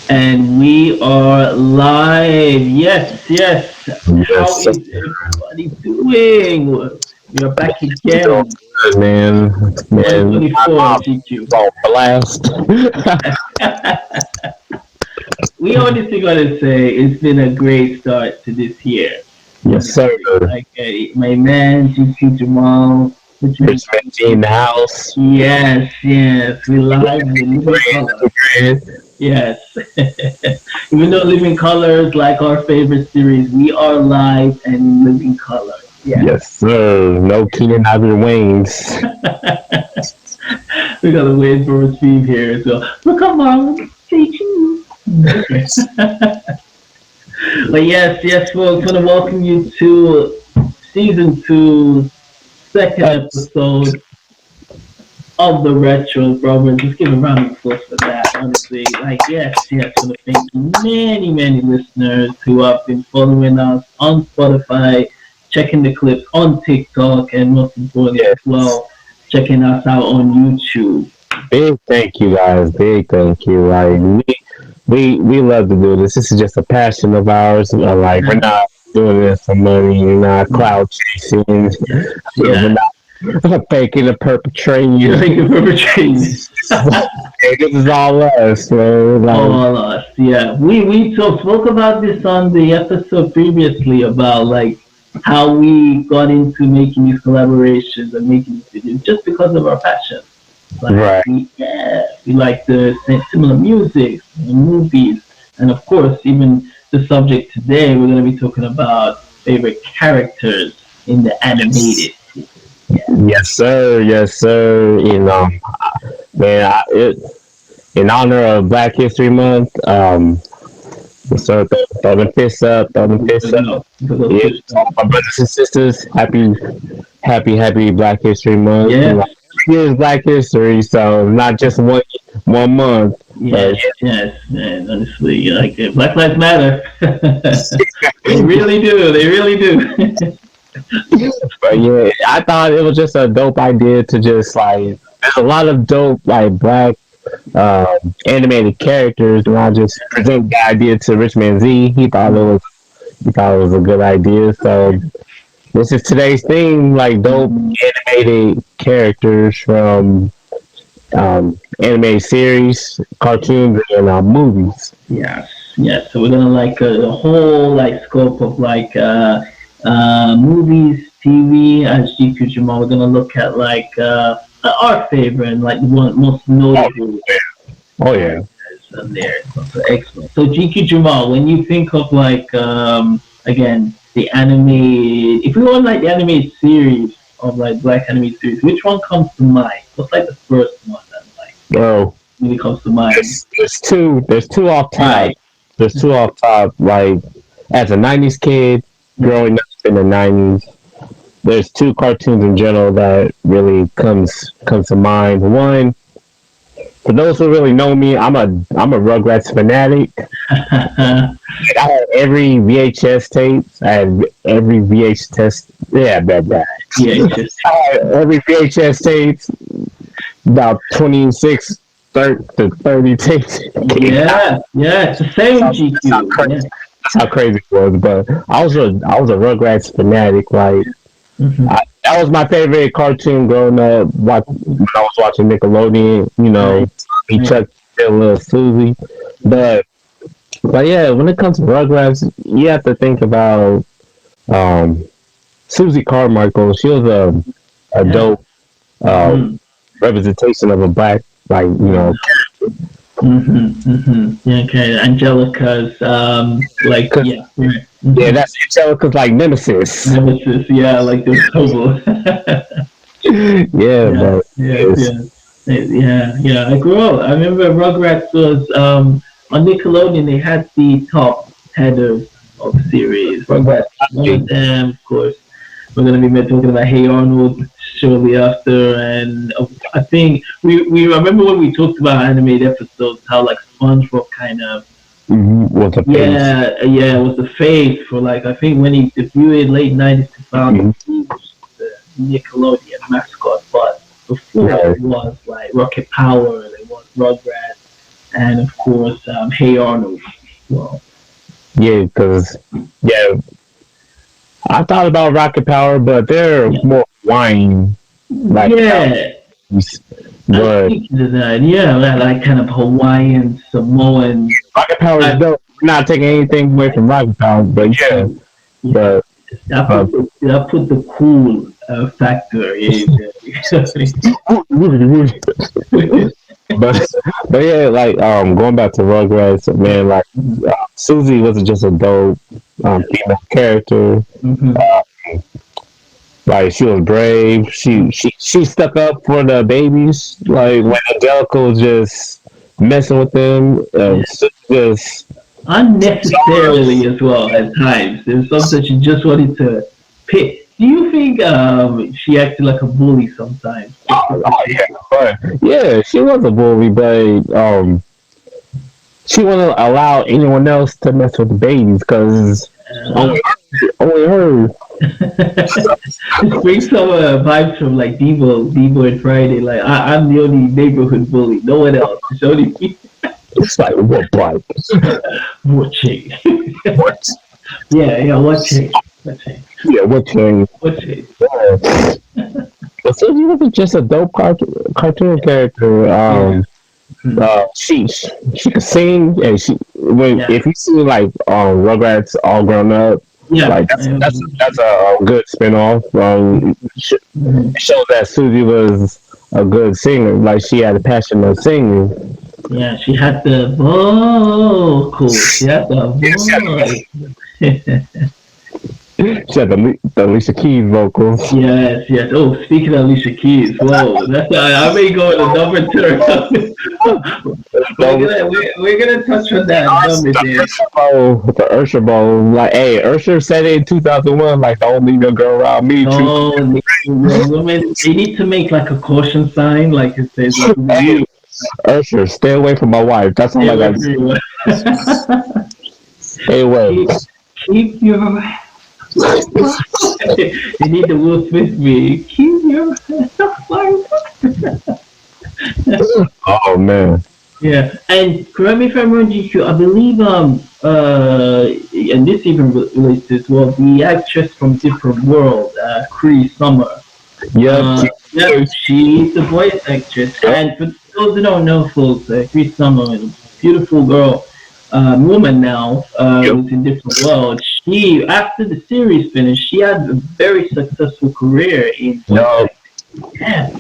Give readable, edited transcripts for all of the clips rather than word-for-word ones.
And we are live. Yes, yes. How Yes, is everybody doing? We are back doing again. good, man. Man, my 2024 mom GQ. is on blast. We honestly gotta say it's been a great start to this year. Yes, sir. Honestly, like my man GQ Jamal, which means RichManZ in the house. yes, yes. We live in living color. Grand. Yes. Even though Living Color is like our favorite series, we are live and in Living Color. Yeah. Yes, sir. No Keenan Ivory Wings. We gotta wait for Steve here as well. But come on, stay tuned. Okay. But yes, yes, folks, want to welcome you to season two, second That's episode of the Retro Brothers. Just give a round of applause for that, honestly. Like, yes, yes, I want to thank many, many listeners who have been following us on Spotify, checking the clips on TikTok, and most importantly as yes. well, checking us out on YouTube. Big thank you, guys. Big thank you. Like we love to do this. This is just a passion of ours. Like we're not doing this for money. We're not cloud chasing. Yes, We're yeah. not faking or perpetrating. Thank you for betraying. Hey, this is all us, man. Like, All us, yeah. We spoke about this on the episode previously about like how we got into making these collaborations and making these videos just because of our passion. Like right. we like the similar music, the movies, and of course even the subject today we're gonna be talking about favorite characters in the animated. Yeah. Yes, sir. Yes, sir. Man, in honor of Black History Month, so throw them fists up, throw them We're fists up. gonna go Yeah, to to all my brothers and sisters, happy Black History Month. yeah. Like, it is Black History, so not just one month, but Yes, yes, man. Honestly, like Black Lives Matter. They really do. They really do. But yeah, I thought it was just a dope idea to just like there's a lot of dope like black animated characters, and I just presented the idea to RichManZ. He thought it was a good idea. So this is today's theme, like dope animated characters from animated series, cartoons, and movies. Yes, yes. So we're gonna like the whole like scope of like movies, TV, as GQ Jamal. We're gonna look at like our favorite and like the one most Oh, notable oh yeah. characters on there. So excellent. So GQ Jamal, when you think of like again the anime, if we want like the anime series of like black anime series, which one comes to mind? What's like the first one that like Bro, really comes to mind? there's two off top. Right. There's two off top. Like as a '90s kid growing up in the '90s, there's two cartoons in general that really comes to mind. One, for those who really know me, I'm a Rugrats fanatic. Like, I had every VHS tape. I had every VHS. Yeah, bad. Yeah, it's just I had every VHS tapes. About 26 to 30 tapes. yeah, yeah. It's the same GQ. Yeah. That's how crazy it was. But I was a Rugrats fanatic. Like Hmm. that was my favorite cartoon growing up. When I was watching Nickelodeon, Right, he right. Chuck, Little Susie. But but yeah, when it comes to Rugrats, you have to think about um, Susie Carmichael. She was a Yeah. dope uh, Hmm. representation of a black, like Hmm. Hmm. Yeah, okay. Angelica's like cause yeah, right. yeah, Hmm. that's Angelica's like nemesis. Nemesis. Yeah, like the Tobo. Yeah, Yeah, but yes, it's yes. Yeah, yeah. I grew up. I remember Rugrats was on Nickelodeon. They had the top headers of series. Rugrats, one of them, of course. We're gonna be talking about Hey Arnold shortly after, and I think we remember when we talked about animated episodes, how like SpongeBob kind of was a face. yeah was the face for like I think when he debuted late '90s 2000 Mhm. he was the Nickelodeon mascot, but before Right. it was like Rocket Power, there was Rugrats, and of course, Hey Arnold. Well, Yeah, because yeah, I thought about Rocket Power, but they're yeah, more wine like yeah. mountains. I But think that yeah, like kind of Hawaiian Samoan. Rocket Power is I, dope. We're not taking anything away from Rocket Power, but yeah, yeah, but uh, I put the cool factor in there. but but yeah, like going back to Rugrats, man, like Susie was just a dope Yeah. female character. Hmm. Like she was brave. She stuck up for the babies. Like when Angelica was just messing with them, Yeah. just Unnecessarily as well at times. There's something she just wanted to pick. Do you think she acted like a bully sometimes? Just because oh she, yeah, but yeah, she was a bully, but she wouldn't allow anyone else to mess with the babies because uh, only her. this brings some vibes from like Devo and Friday. Like I'm the only neighborhood bully. No one else. It's only me It's like what like watching. what? Yeah, yeah, watching, Yeah, what thing? watching. Yeah. But Susie wasn't just a dope cartoon character. Yeah. Hmm. She could sing, and she when Yeah. if you see like Rugrats all grown up, Yeah. like that's a good spinoff. Mhm. It shows that Susie was a good singer, like she had a passion of singing. Yeah, she had the vocal. She had the Yes, voice. she had the Alicia Keys vocals. Yes, yes. Oh, speaking of Alicia Keys, whoa, that's I may go in another turn. The, We're gonna touch on that another day. the Ursher Bowl, like hey, Ursher said it in 2001, like don't leave your girl around me. True. Oh, women, they need to make like a caution sign, like it says, like Hey, really Ursher, stay away from my wife. That's all stay I away got. from you. Stay away. keep, keep your. They need the Will Smith me. Keep your hands off my Oh man. Yeah, and correct me if I'm wrong, GQ. I believe and this even relates to as well. The actress from Different World, Cree Summer. Yep. Yep, she's the voice actress. Yep. And for those who don't know, folks, Cree Summer is a beautiful girl, woman now. Yep. Was in Different World. She after the series finished, she had a very successful career in voice Yep. acting. Yeah,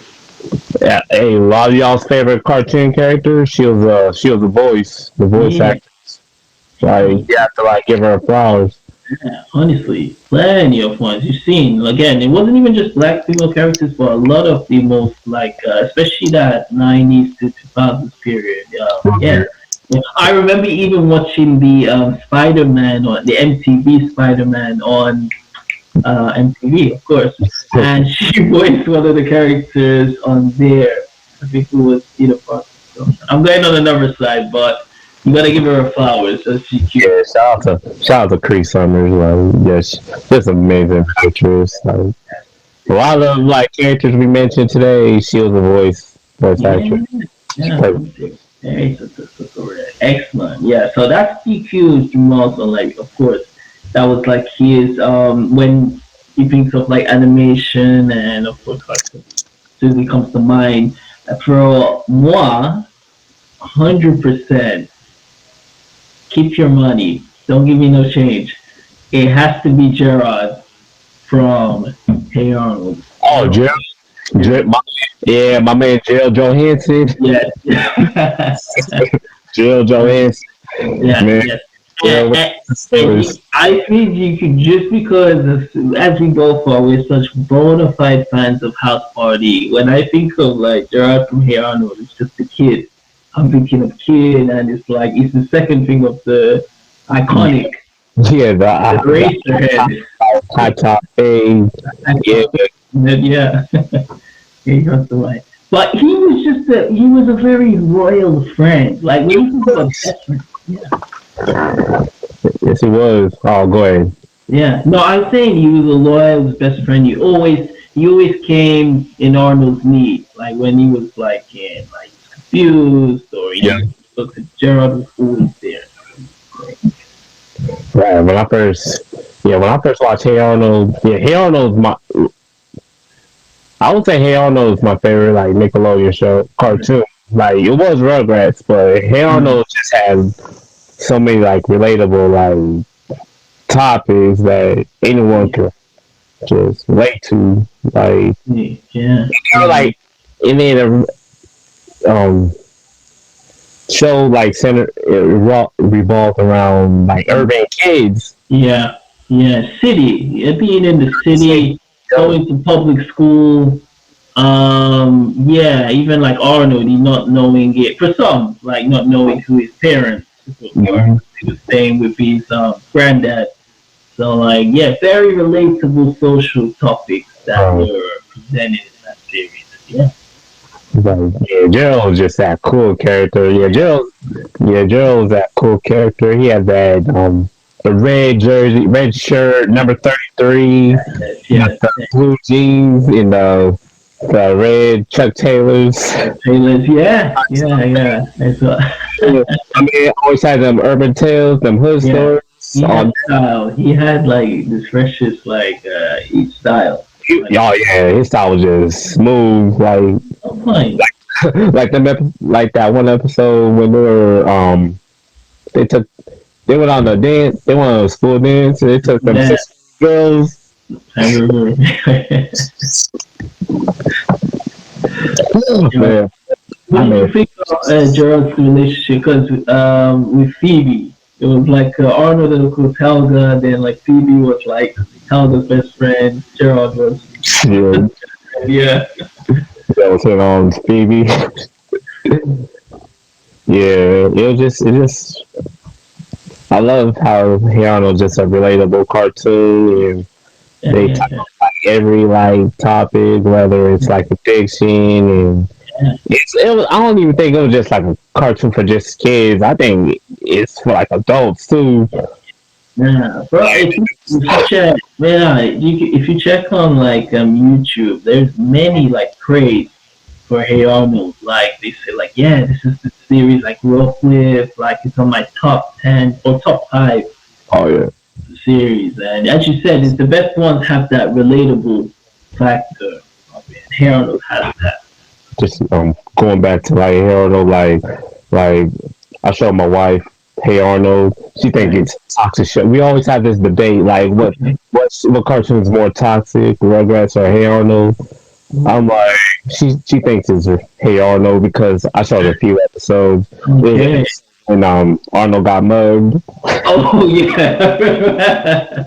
Yeah, hey, a lot of y'all's favorite cartoon character. She was the voice yeah. actor. Like you have to like give her flowers. Yeah, honestly, plenty of ones you've seen. Again, it wasn't even just black female characters, but a lot of the most like, especially that '90s to 2000s period. Yeah. Yeah. I remember even watching the Spider-Man or the MTV Spider-Man on MTV, of course, and she voiced one of the characters on there. I think it was Peter Parker. So I'm going on another side, but you gotta give her her flowers. So she's cute. Yeah, shout out to Cree Summers. Like, yeah, just amazing actress. Like a lot of like characters we mentioned today, she was a voice actress. Yeah, She yeah, played. very successful. Excellent. Yeah, so that's DQ's Jamal. So like, of course, that was like his when he thinks of like animation and of course cartoon. Susie comes to mind. For moi, 100%. Keep your money. Don't give me no change. It has to be Gerard from Hey Arnold. Oh, Gerald. Jill, yeah, my man Jill Johansson. Yes. Jill Johansson, Yes, man. yes. Yeah, I think you could just because as we go for, we're such bona fide fans of House Party. When I think of like Gerard from Hey Arnold, it's just a kid. I'm thinking of kid, and it's like it's the second thing of the iconic yeah, Eraserhead. high top thing. Yeah, Yeah, he comes to mind. But he was a very royal friend. Like when you think about best friend, yeah. yes, he was. Oh, go ahead. Yeah, no, I'm saying he was a loyal best friend. He always came in Arnold's need, like when he was like in like confused or he Yeah. needed So Gerald was always there. Like, Right. When I first watched Hey Arnold, yeah, Hey Arnold's my, I would say Hey Arnold is my favorite like Nickelodeon show cartoon. Like it was Rugrats, but Hey mm, Arnold just had so many like relatable like topics that anyone yeah, could just relate to. Like yeah, yeah, like it made a show like center revolved around like urban kids. yeah, yeah. City, yeah, being in the city, going to public school. Yeah, even like Arnold, he not knowing it for some, like not knowing who his parents were. Mhm. He was staying with his granddad. So like, yeah, very relatable social topics that Um, were presented in that series. Yeah, like yeah, Gerald was just that cool character. Gerald's that cool character. He had that the red jersey, red shirt, number 33. yes, He got yes. the blue jeans and the red Chuck Taylors. Taylor's, yeah, yeah, yeah. And so, I mean, always had them urban tales, them hood yeah, stories. he On had style. He had like the freshest like each style. Like, oh yeah, his style was just smooth, no point. like like that one episode when they took they went on a dance, they went on a school dance, and they took them Yeah, six girls. I remember. Yeah. Man, What I did you mean, think of Gerald's relationship? Because with Phoebe, it was like Arnold and of course Helga, then like Phoebe was like Helga's best friend. Gerald was, yeah, yeah, that was hit on Phoebe. Yeah, it just I love how Hey Arnold's just a relatable cartoon and yeah, they yeah, talk yeah, about like every like topic, whether it's like addiction and yeah. I don't even think it was just like a cartoon for just kids. I think it's for like adults too. Yeah, bro. If you check, yeah, if you check on like YouTube, there's many like praise for Hey Arnold. Like they say, like yeah, this is the series I grew up with. Like it's on my top 10 or top 5 Oh yeah, series. And as you said, it's the best ones have that relatable factor of it. Hey Arnold has that. just going back to like Hey Arnold, like I showed my wife Hey Arnold. She think Right. it's toxic shit. We always have this debate like Okay. what cartoon is more toxic, Rugrats or Hey Arnold? I'm like she thinks it's Hey Arnold because I showed her a few episodes. It was Okay. when Arnold got mugged. Oh yeah.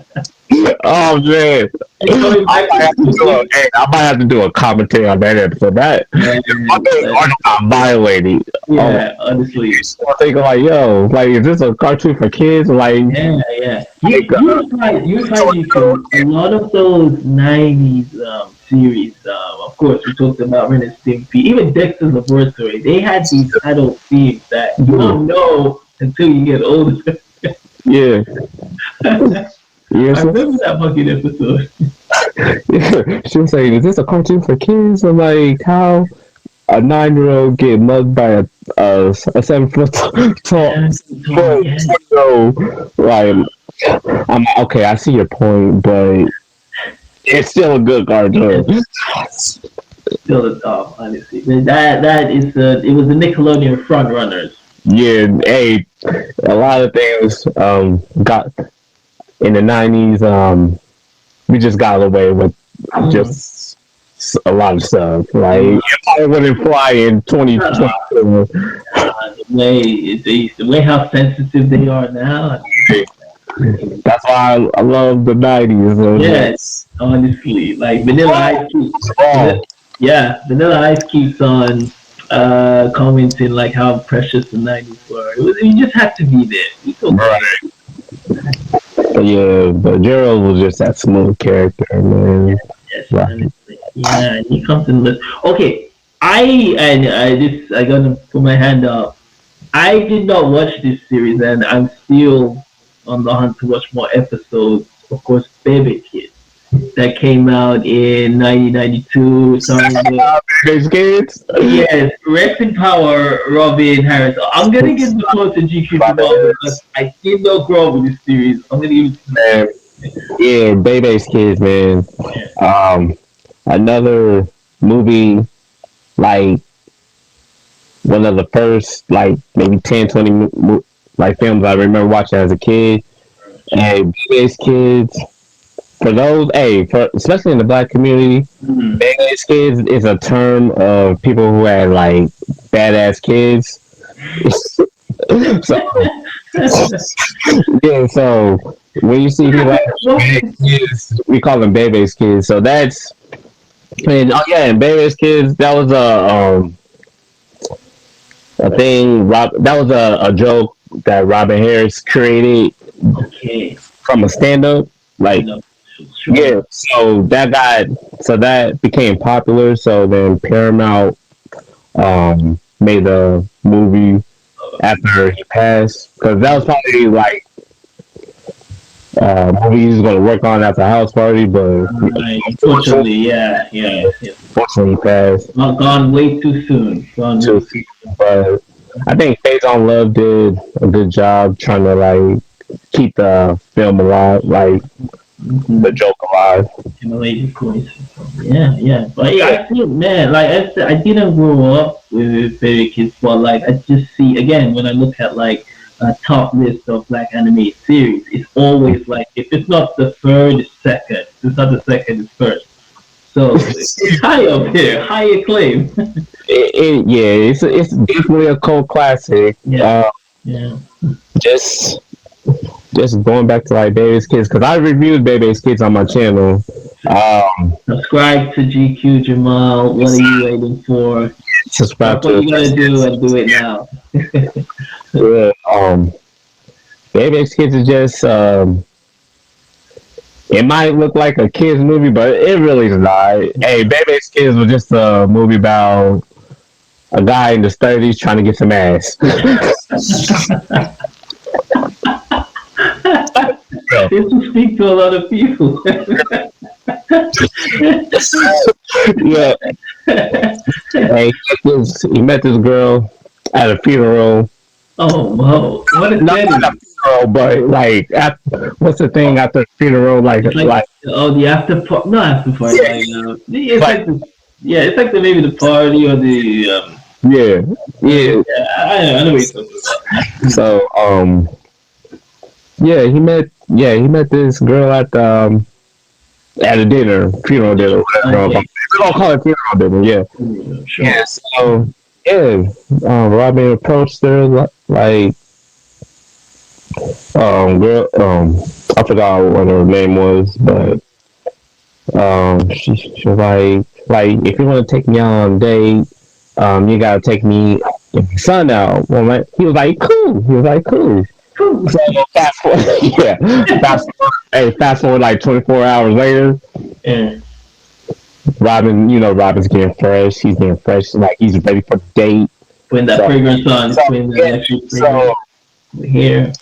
Oh man, And going back to school. I might have to do a commentary on that episode. That Yeah, I think Arnold got violated. Oh, yeah, honestly. I'm thinking like, yo, like, is this a cartoon for kids? Yeah, yeah. Like, You find you can a lot of those '90s series. Of course, we talked about Ren and Stimpy, even Dexter's Laboratory. They had these adult themes that you yeah, won't know until you get older. yeah, I yes. remember that fucking episode. Yeah. She was saying, is this a cartoon for kids? I'm like, how a 9-year-old get mugged by a 7 foot tall Yeah, Tom, yeah. so like I'm okay, I see your point, but it's still a good cartoon. Still the top, honestly. But that is it was the Nickelodeon front runners. Yeah, hey, a lot of things got in the 90s. We just got away with Mm. just a lot of stuff. A Like lot. it probably wouldn't fly in 2020. The way how sensitive they are now. That's why I love the 90s. It was Yes, honestly, like Vanilla Ice keeps, oh, yeah, Vanilla Ice keeps on commenting like how precious the '90s were. You just had to be there. It's okay. right. Yeah, but Gerald was just that smooth character, man. Yes, Right. honestly, yeah. He comes in list. Okay, I gotta put my hand up. I did not watch this series, and I'm still on the hunt to watch more episodes. Of course, Baby Kid. that came out in 1992, starring with These kids. yes, Rex and Power, Robin Harris. I'm gonna give the vote to GQ Jamal because I did not grow up with this series. I'm gonna give it to Man, yeah, Bebe's kids, man. Um, Another movie like one of the first like maybe 10, 20 like films I remember watching as a kid. Hey, Bebe's kids. For those, hey, for especially in the black community, him. Bebe's kids is a term of people who had like badass kids. So yeah, so when you see people like kids, we call them Bebe's kids. So that's and oh yeah, and Bebe's kids. That was a thing. That was a joke that Robin Harris created Okay, from a stand up. I Like know. Sure. yeah, so that became popular. So then Paramount made a movie after he passed because that was probably like movie he was going to work on at the house party, but Right. Unfortunately, yeah, yeah, yeah. unfortunately he passed. Not gone way too soon. Gone Too way soon. too But I think Faith on Love did a good job trying to like keep the film alive, like soon. the joke alive. Emulate his voice. Yeah, yeah. But yeah, I think, man, like I said, I didn't grow up with baby kids, but like I just see again when I look at like a top list of black animated series, it's always like if it's not the third, it's second. If it's not the second, it's first. So it's high up here, high acclaim. Yeah, it's definitely a cult classic. Yeah, yeah. Just just going back to like Baby's Kids because I reviewed Baby's Kids on my channel. Um, Subscribe to GQ Jamal. What are you waiting for? Subscribe That's what to you gotta do and do it now. yeah, Baby's Kids is just it might look like a kids movie, but it really is not. Hey, Baby's Kids was just a movie about a guy in his 30s trying to get some ass. This will speak to a lot of people. Yeah, hey, he met this girl at a funeral. Oh, whoa. What a Not at a setting. funeral, but like, what's the thing after the funeral? It's like, oh, the after party. No, after party. Like, it's like like the, yeah, it's like the maybe the party or the, yeah, yeah. yeah, I know what you're talking about. So, yeah, he met this girl at a dinner, funeral dinner, whatever. Okay. We don't call it funeral dinner, yeah. Sure. Yeah, so yeah, Robin approached her like girl I forgot what her name was, but she was like if you want to take me on a date, you gotta take me and my son out. Well, he was like cool. He was like cool. Cool. So fast forward, yeah, fast forward like 24 hours later. Yeah. Robin, Robin's getting fresh. He's getting fresh. Like he's ready for the date. When that So, fragrance on, so, when the yeah, actual so fragrance here.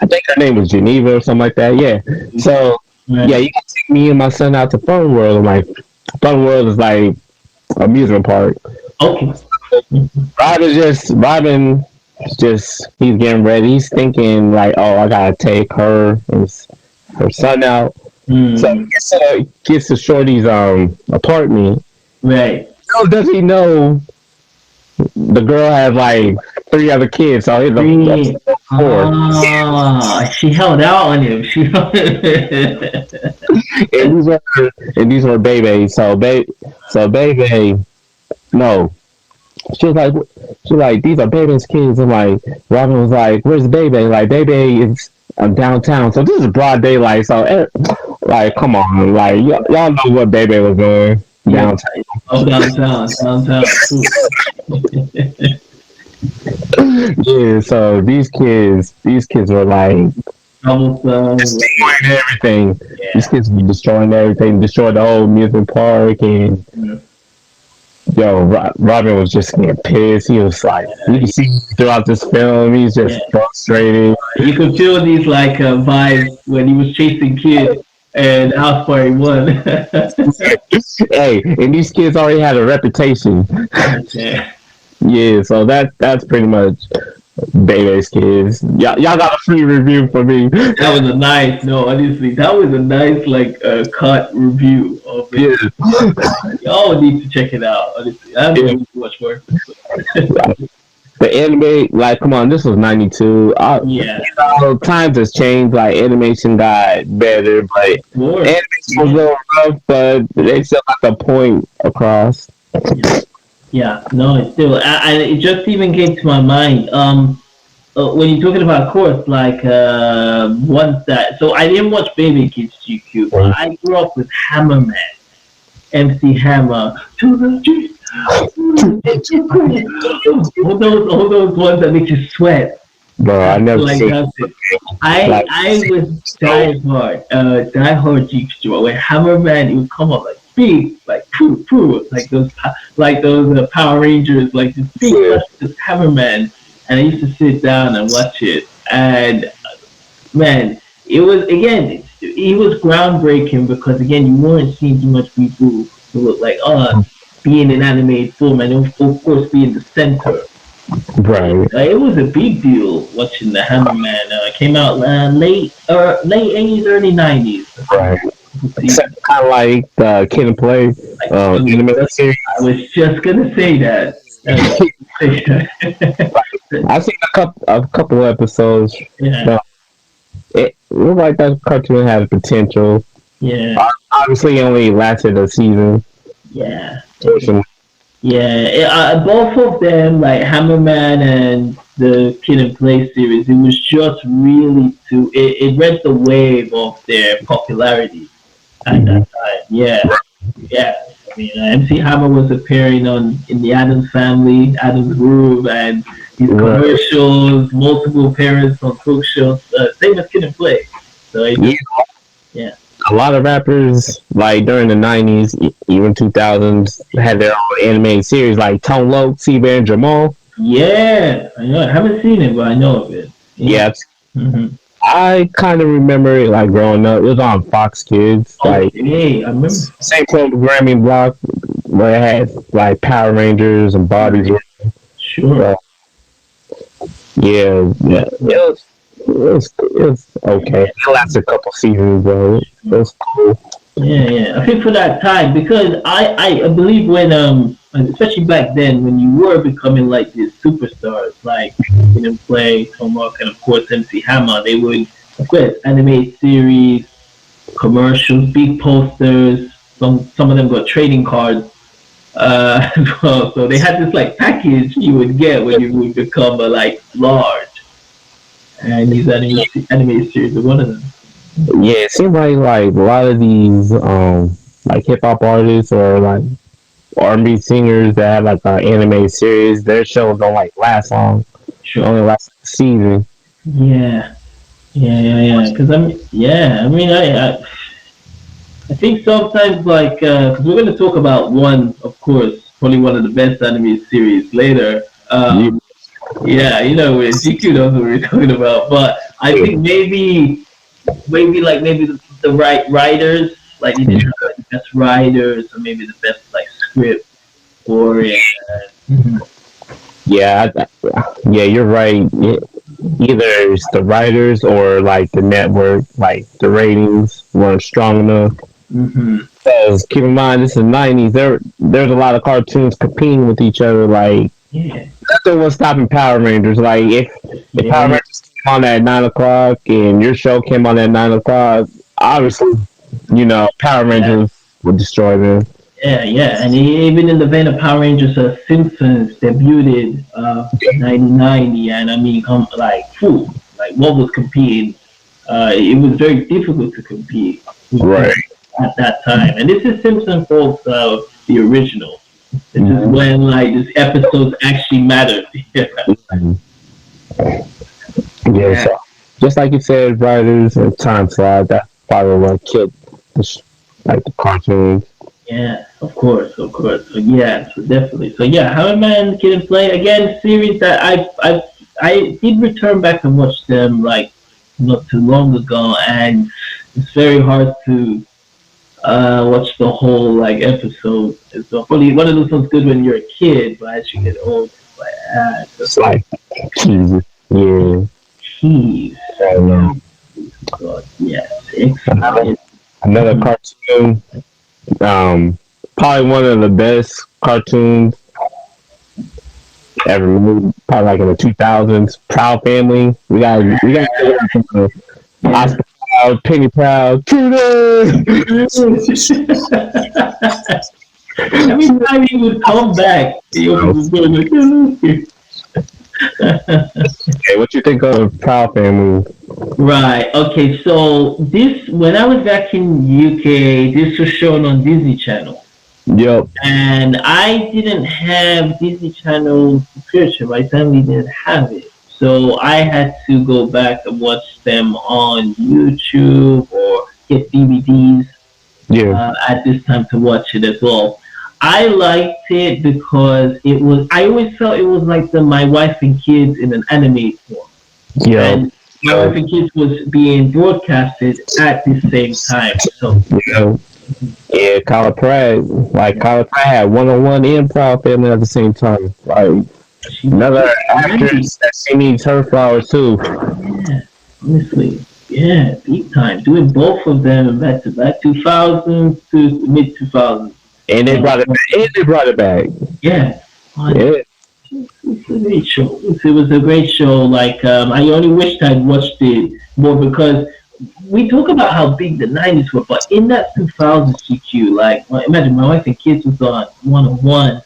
I think her name was Geneva or something like that. Yeah. So Right. yeah, you can take me and my son out to Fun World. I'm like, Fun World is like amusement park. Okay. Robin just he's getting ready. He's thinking like, oh, I gotta take her and her son out. So Mm. he gets to Shorty's apartment. Right. How does he know the girl has like three other kids? So he's Three. a four. Ah, she held out on him. She And these were baby. So baby, no. She was like, these are baby's kids. And like, Robin was like, where's baby? Like, baby is downtown. So this is broad daylight. So, like, come on. Like, y'all know what baby was doing yeah. downtown. Oh, downtown, downtown. Yeah, so these kids were like, Almost. destroying everything. These Yeah. kids were destroying everything, destroyed the whole amusement park. And, Yeah. yo, Robin was just getting pissed. He was like, you can see throughout this film, he's just Yeah. frustrated. You could feel these like vibes when he was chasing kids and House Party won. Hey, and these kids already had a reputation. Yeah. Yeah, so that's pretty much Baymax kids. Y'all got a free review for me. That was a nice, no, honestly, that was a nice like cut review of it. Yeah, Y'all need to check it out. Honestly, I yeah. don't need too much more. The anime, like, come on, this was '92. Yeah, Times has changed. Like, animation got better, but of course. animation was a Yeah, little rough, but they still got the point across. yeah, yeah. No, it's still. It just even came to my mind. When you're talking about course, like ones that. So I didn't watch Baby Kids GQ, but I grew up with Hammerman, MC Hammer. To the G. All those ones that make you sweat. Bro, I never Like seen that's it. like I was die hard GQ. When Hammerman, it would come up like big, like poo poo, like those Power Rangers, like this big, yeah, this Hammerman, and I used to sit down and watch it, and man, it was again, it was groundbreaking because again, you weren't seeing too much people who look like being in animated form, and of course being the center. right, It was a big deal watching the Hammerman. Came out late 80s, early 90s. I think. right. See, Except kind of like the Kid and Play animated series. I was just gonna say that. Say that. I've seen a couple of episodes. Yeah, But it looked like that cartoon had potential. yeah, Obviously, it only lasted a season. yeah. Portion. Yeah, both of them, like Hammerman and the Kid and Play series, it was just really it read the wave of their popularity at Mhm. that time. Yeah, yeah. I mean, MC Hammer was appearing on in the Adams Family, Adams Groove, and his Right. commercials, multiple appearances on talk shows. Same as Kid and Play. So it Yeah, just, yeah, a lot of rappers like during the '90s, even 2000s, had their own animated series like Tone Loc, C-Bear, and Jamal. yeah. I know. I haven't seen it, but I know of it. Yeah. Yeah, hmm I kind of remember it like growing up. It was on Fox Kids, like Okay, I remember. same programming block where it had like Power Rangers and Bobby's. Sure. Uh, yeah, yeah, Yeah. it was okay. It lasted a couple seasons though. It was cool. Yeah, yeah. I think for that time because I believe when especially back then when you were becoming like these superstars like you know Play, Tomok and of course MC Hammer, they would of course animate series, commercials, big posters. Some of them got trading cards. As well. So they had this like package you would get when you would become like large, and these anime series are one of them. Yeah, it seemed like a lot of these like hip hop artists or like R&B singers that have like an anime series, their shows don't like last long. They Sure. only last like a season. Yeah. Yeah, yeah, yeah. Because I mean, I think sometimes like, because we're going to talk about one, of course, probably one of the best anime series later. Yeah, Yeah, you know, GQ knows what we're talking about, but I think maybe the right writers, like you didn't have like, the best writers, or maybe the best like script for it. yeah, yeah. You're right. Either it's the writers or like the network, like the ratings weren't strong enough. Mm-hmm. Because keep in mind, this is '90s. There's a lot of cartoons competing with each other. Like Yeah, nothing was stopping Power Rangers. Like if Power yeah, Rangers came on at 9 o'clock and your show came on at 9 o'clock, obviously, Power yeah. Rangers would destroy them. Yeah, yeah, and even in the vein of Power Rangers, Simpsons debuted 1990, and I mean, like what was competing? It was very difficult to compete with them Right. at that time. And this is Simpson folks, the original. This is Mhm. when like these episodes actually mattered. Yeah, Yeah. yeah, So just like you said, writers and time slide. That's probably what killed like the cartoons. yeah. Of course, of course. So, yeah, so definitely. So yeah, Hammerman, Kid and Play again, series that I did return back and watch them like not too long ago, and It's very hard to watch the whole like episode. It's probably one of those ones good when you're a kid, but as you get old, it's like It's like Jesus. Yeah. tease. I don't know. God, yes, excellent. Another another Mhm. cartoon. Um, Probably one of the best cartoons ever made. Probably like in the 2000s. Proud Family. We got the Yeah. Oscar Proud, Penny Proud, Trudy. Every time he would come back, he was going like, Hey, what you think of Proud Family? right. Okay. So this, when I was back in UK, this was shown on Disney Channel, Yep. and I didn't have Disney Channel subscription. My family didn't have it, so I had to go back and watch them on YouTube or get DVDs Yeah. at this time to watch it as well. I liked it because it was. I always felt it was like the My Wife and Kids in an anime form, Yep. and My Wife and Kids was being broadcasted at the same time. So Yep. Yeah, Kyla Pratt, like Kyla Pratt had 101 and Proud Family at the same time. Like she was another ready. actress that she needs her flowers too. Yeah, honestly, yeah, big time. Doing both of them back to back, 2000s to mid 2000s. And they Uh, brought it back. And they brought it back. yeah, Yeah. it's a great show. It was a great show. Like I only wished I'd watched it more because we talk about how big the '90s were, but in that 2000s GQ, like well, imagine My Wife and Kids was on 101.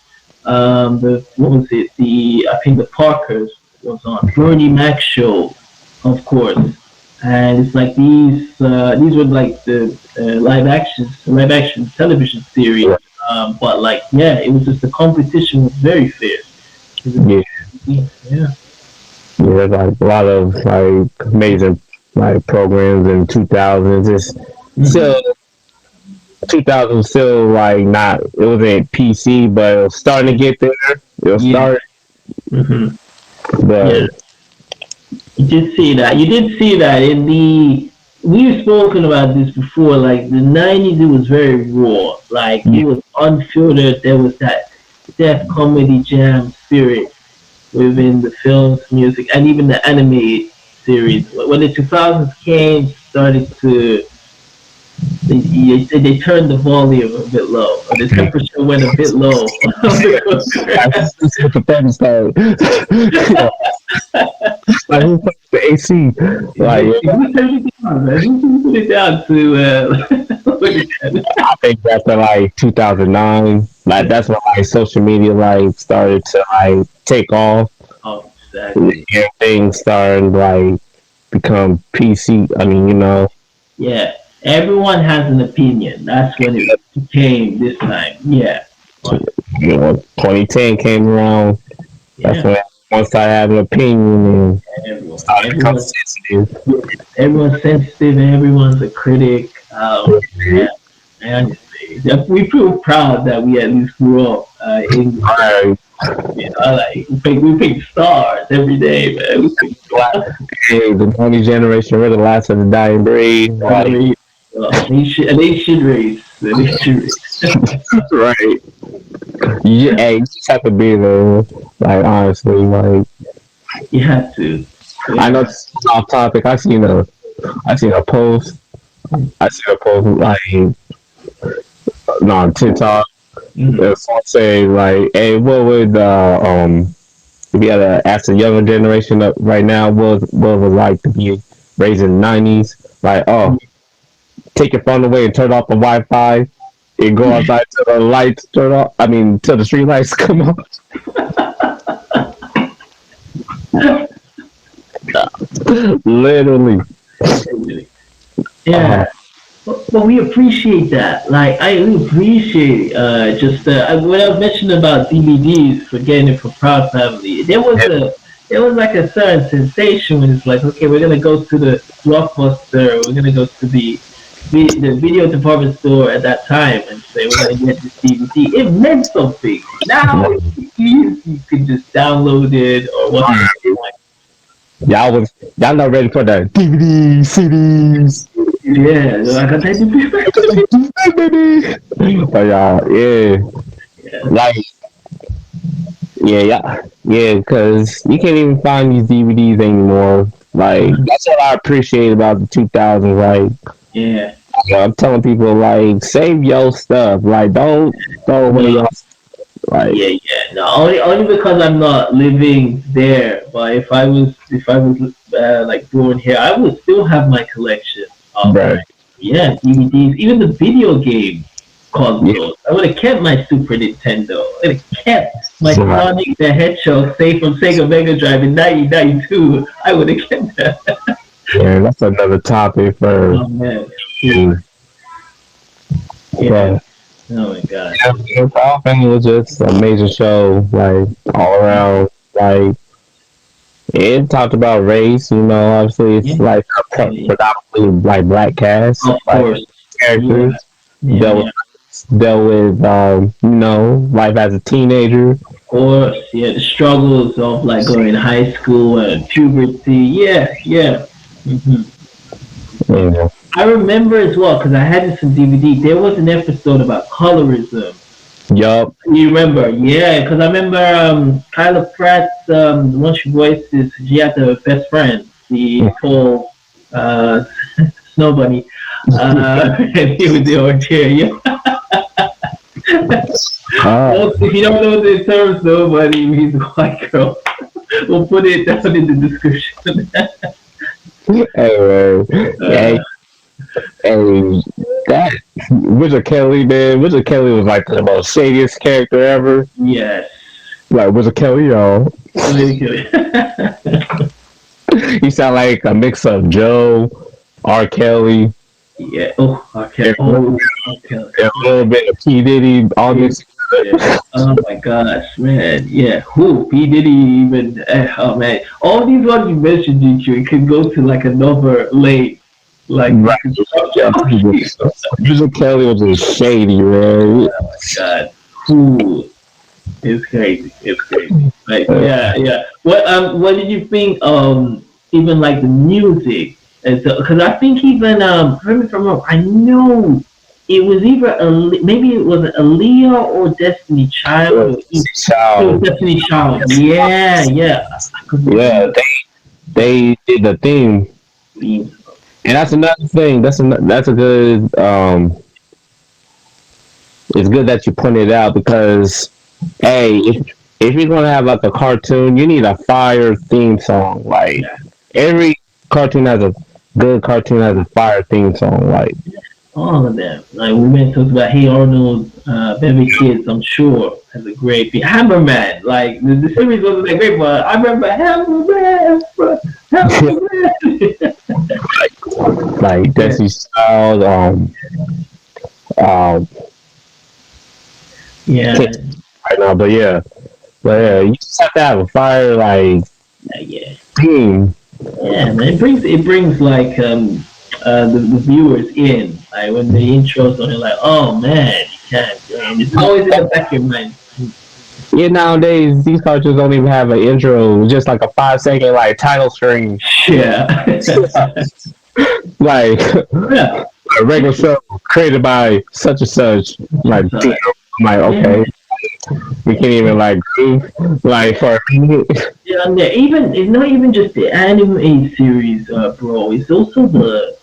The what was it? The I think the Parkers was on Bernie Mac show, of course. And it's like these were like the live action television series. But like yeah, it was just the competition was very fierce. It was, Yeah. yeah. Yeah, like a lot of like amazing like programs in 2000s. It's Hmm. still 2000 still like not it wasn't PC, but it was starting to get there. It was Yeah. starting, Hmm. Yeah. but You did see that. You did see that in the. We've spoken about this before. Like the '90s, it was very raw. Like yeah, it was unfiltered. There was that Def Comedy Jam spirit within the films, music, and even the animated series. When the 2000s came, started to they turned the volume a bit low, or the temperature went a bit low on the cooker. that's what the fun started. Like who put the AC? Like Who turned it down, man? Who put it down to look at that? I think after like 2009, like that's when like social media like started to like take off. Oh, exactly. Everything started like become PC. I mean, Yeah, everyone has an opinion. That's when it came this time. Yeah, but 2010 came around. That's yeah, when everyone started having an opinion and everyone, started to become everyone, sensitive. everyone's sensitive. And everyone's a critic. Yeah, I understand. We feel proud that we at least grew up in. Right. You know, like we pick stars every day, man. We pick Hey, the 20 generation, we're the last of the dying breed. Like, stars. They should race. They should race. right. Hey, you just have to be there. Like, honestly, like, You have to. I know Yeah. this is off topic. I seen a post. I seen a post like no on TikTok. Mhm. It's saying like, hey, what would if you had to ask the younger generation up right now, what would like to be raised in the '90s? Like, oh, take your phone away and turn off the Wi-Fi and go outside till the lights turn off. I mean, till the street lights come on. Literally. Uh, Yeah. But we appreciate that. Like we appreciate just what I was mentioning about DVDs for getting it for Proud Family. There was like a certain sensation when it's like, okay, we're gonna go to the blockbuster, we're gonna go to the video department store at that time and say we're gonna get this DVD. It meant something. Now you can just download it or whatnot. y'all not ready for the DVD CDs. Yeah, like I said before. But yeah, Yeah, like yeah, because you can't even find these DVDs anymore. Like that's what I appreciate about the 2000s. Like yeah. I'm telling people, like save your stuff. Like don't throw away No, your like. yeah, yeah. No, only because I'm not living there. But if I was like born here, I would still have my collection of Bruh. like yeah DVDs, even the video game Yeah, consoles. I would have kept my Super Nintendo. I would have kept my right. Sonic the Hedgehog safe from Sega Mega Drive in 1992. I would have kept that. Yeah, that's another topic for. Oh man, Ooh, yeah. But Oh my god. yeah, Falcon was just a major show, like all around. Like it talked about race, you know. Obviously, Yeah, it's like yeah. predominantly like black cast, Of like course. Yeah, characters yeah, dealt yeah. dealt with, you know, life as a teenager. Course, yeah, the struggles of like going to high school and puberty. Yeah, yeah. hmm yeah. Yeah. I remember as well because I had this on DVD. There was an episode about colorism. Yup. You remember? Yeah, because I remember Kyla Pratt's one she voices. She had the best friend, the tall uh, snow bunny, and he was the orange hair. Yeah. Uh, Well, if you don't know the term snow bunny, he's a white girl. We'll put it down in the description. anyway, Uh, hey, hey, that Wizard Kelly, man. Wizard Kelly was like the most shadiest character ever. yes. Like Wizard Kelly, y'all. Really good. He sound like a mix of Joe, R. Kelly, Yeah. Oh, okay. and Oh, okay. a little bit of P Diddy, all Yeah. this. Yeah. Oh my gosh, man. Yeah. Who? He didn't even. Oh man. All these ones you mentioned, G, it could go to like another lane. Like Right. you could Yeah, oh, geez. Wizard Kelly was just shady, man. Oh my god. Who? It's crazy. It's crazy. Like Uh, yeah, yeah. What did you think even like the music? Because I think even correct me if I'm wrong, I know it was either maybe it was Aaliyah or Destiny Child or it was Child. Destiny Child. Yeah, yeah. I could Yeah, remember they did the theme, the and that's another thing. That's a good. It's good that you pointed out because, hey, if you're gonna have like a cartoon, you need a fire theme song. Like yeah. every cartoon has a good cartoon has a fire theme song. Like All of them. Like we went talked about Hey Arnold, Beverly Kids, I'm sure has a great Hammerman. Like the series wasn't that great, but I remember Hammerman, bro. Hammerman. like yeah, Destiny's Child, um, yeah, can't right now, but yeah, you just have to have a fire like yeah, theme. yeah. Man, it brings like the viewers in. Like when the intros on, it, like oh man, you can't. And it's always in the back of your mind. Yeah, nowadays these cartoons don't even have an intro. It's just like a 5 second like title screen, Yeah, like yeah. a regular show created by such and such. Like, damn. I'm like, Yeah, okay, we can't even like goof like for a minute. yeah, and even it's not even just the anime series, bro. It's also the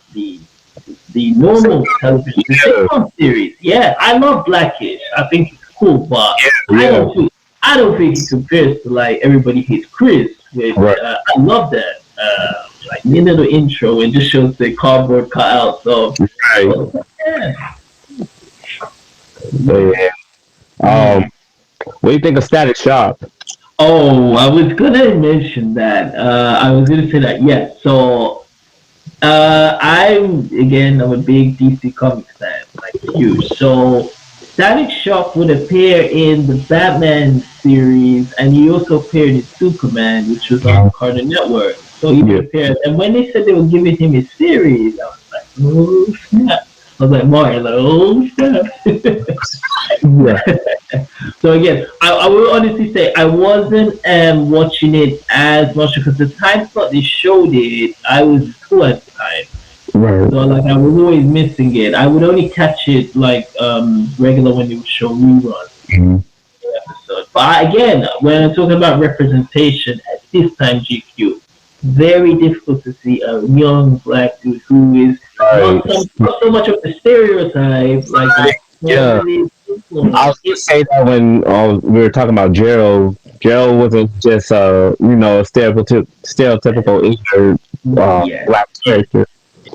normal television, the Yeah, sitcom series. Yeah, I love Blackish. I think it's cool, but I yeah, don't think I don't think it compares to like Everybody Hates Chris. Which right, I love that. Like the end of the intro, it just shows the cardboard cutouts of. right. Yeah, But yeah. yeah. What do you think of Static Shock? Oh, I was gonna mention that. I was gonna say that. Yeah. So I'm a big DC Comics fan, like huge. So Static Shock would appear in the Batman series, and he also appeared in Superman, which was on Cartoon Network. So he would Yeah, appear, and when they said they were giving him a series, I was like, oh snap! I was like Martin, like oh snap. yeah, So again, I will honestly say I wasn't watching it as much because the time slot they showed it, I was in school at the time. Right. So like I was always missing it. I would only catch it like regular when they would show reruns Mhm. episode. But again, when I'm talking about representation at this time, GQ, very difficult to see a young black dude who is Right. not so much of the stereotype like a Yeah. positive I influence. was gonna say that when we were talking about Gerald. Gerald wasn't just a stereotypical Eastern Yeah, black yeah, character.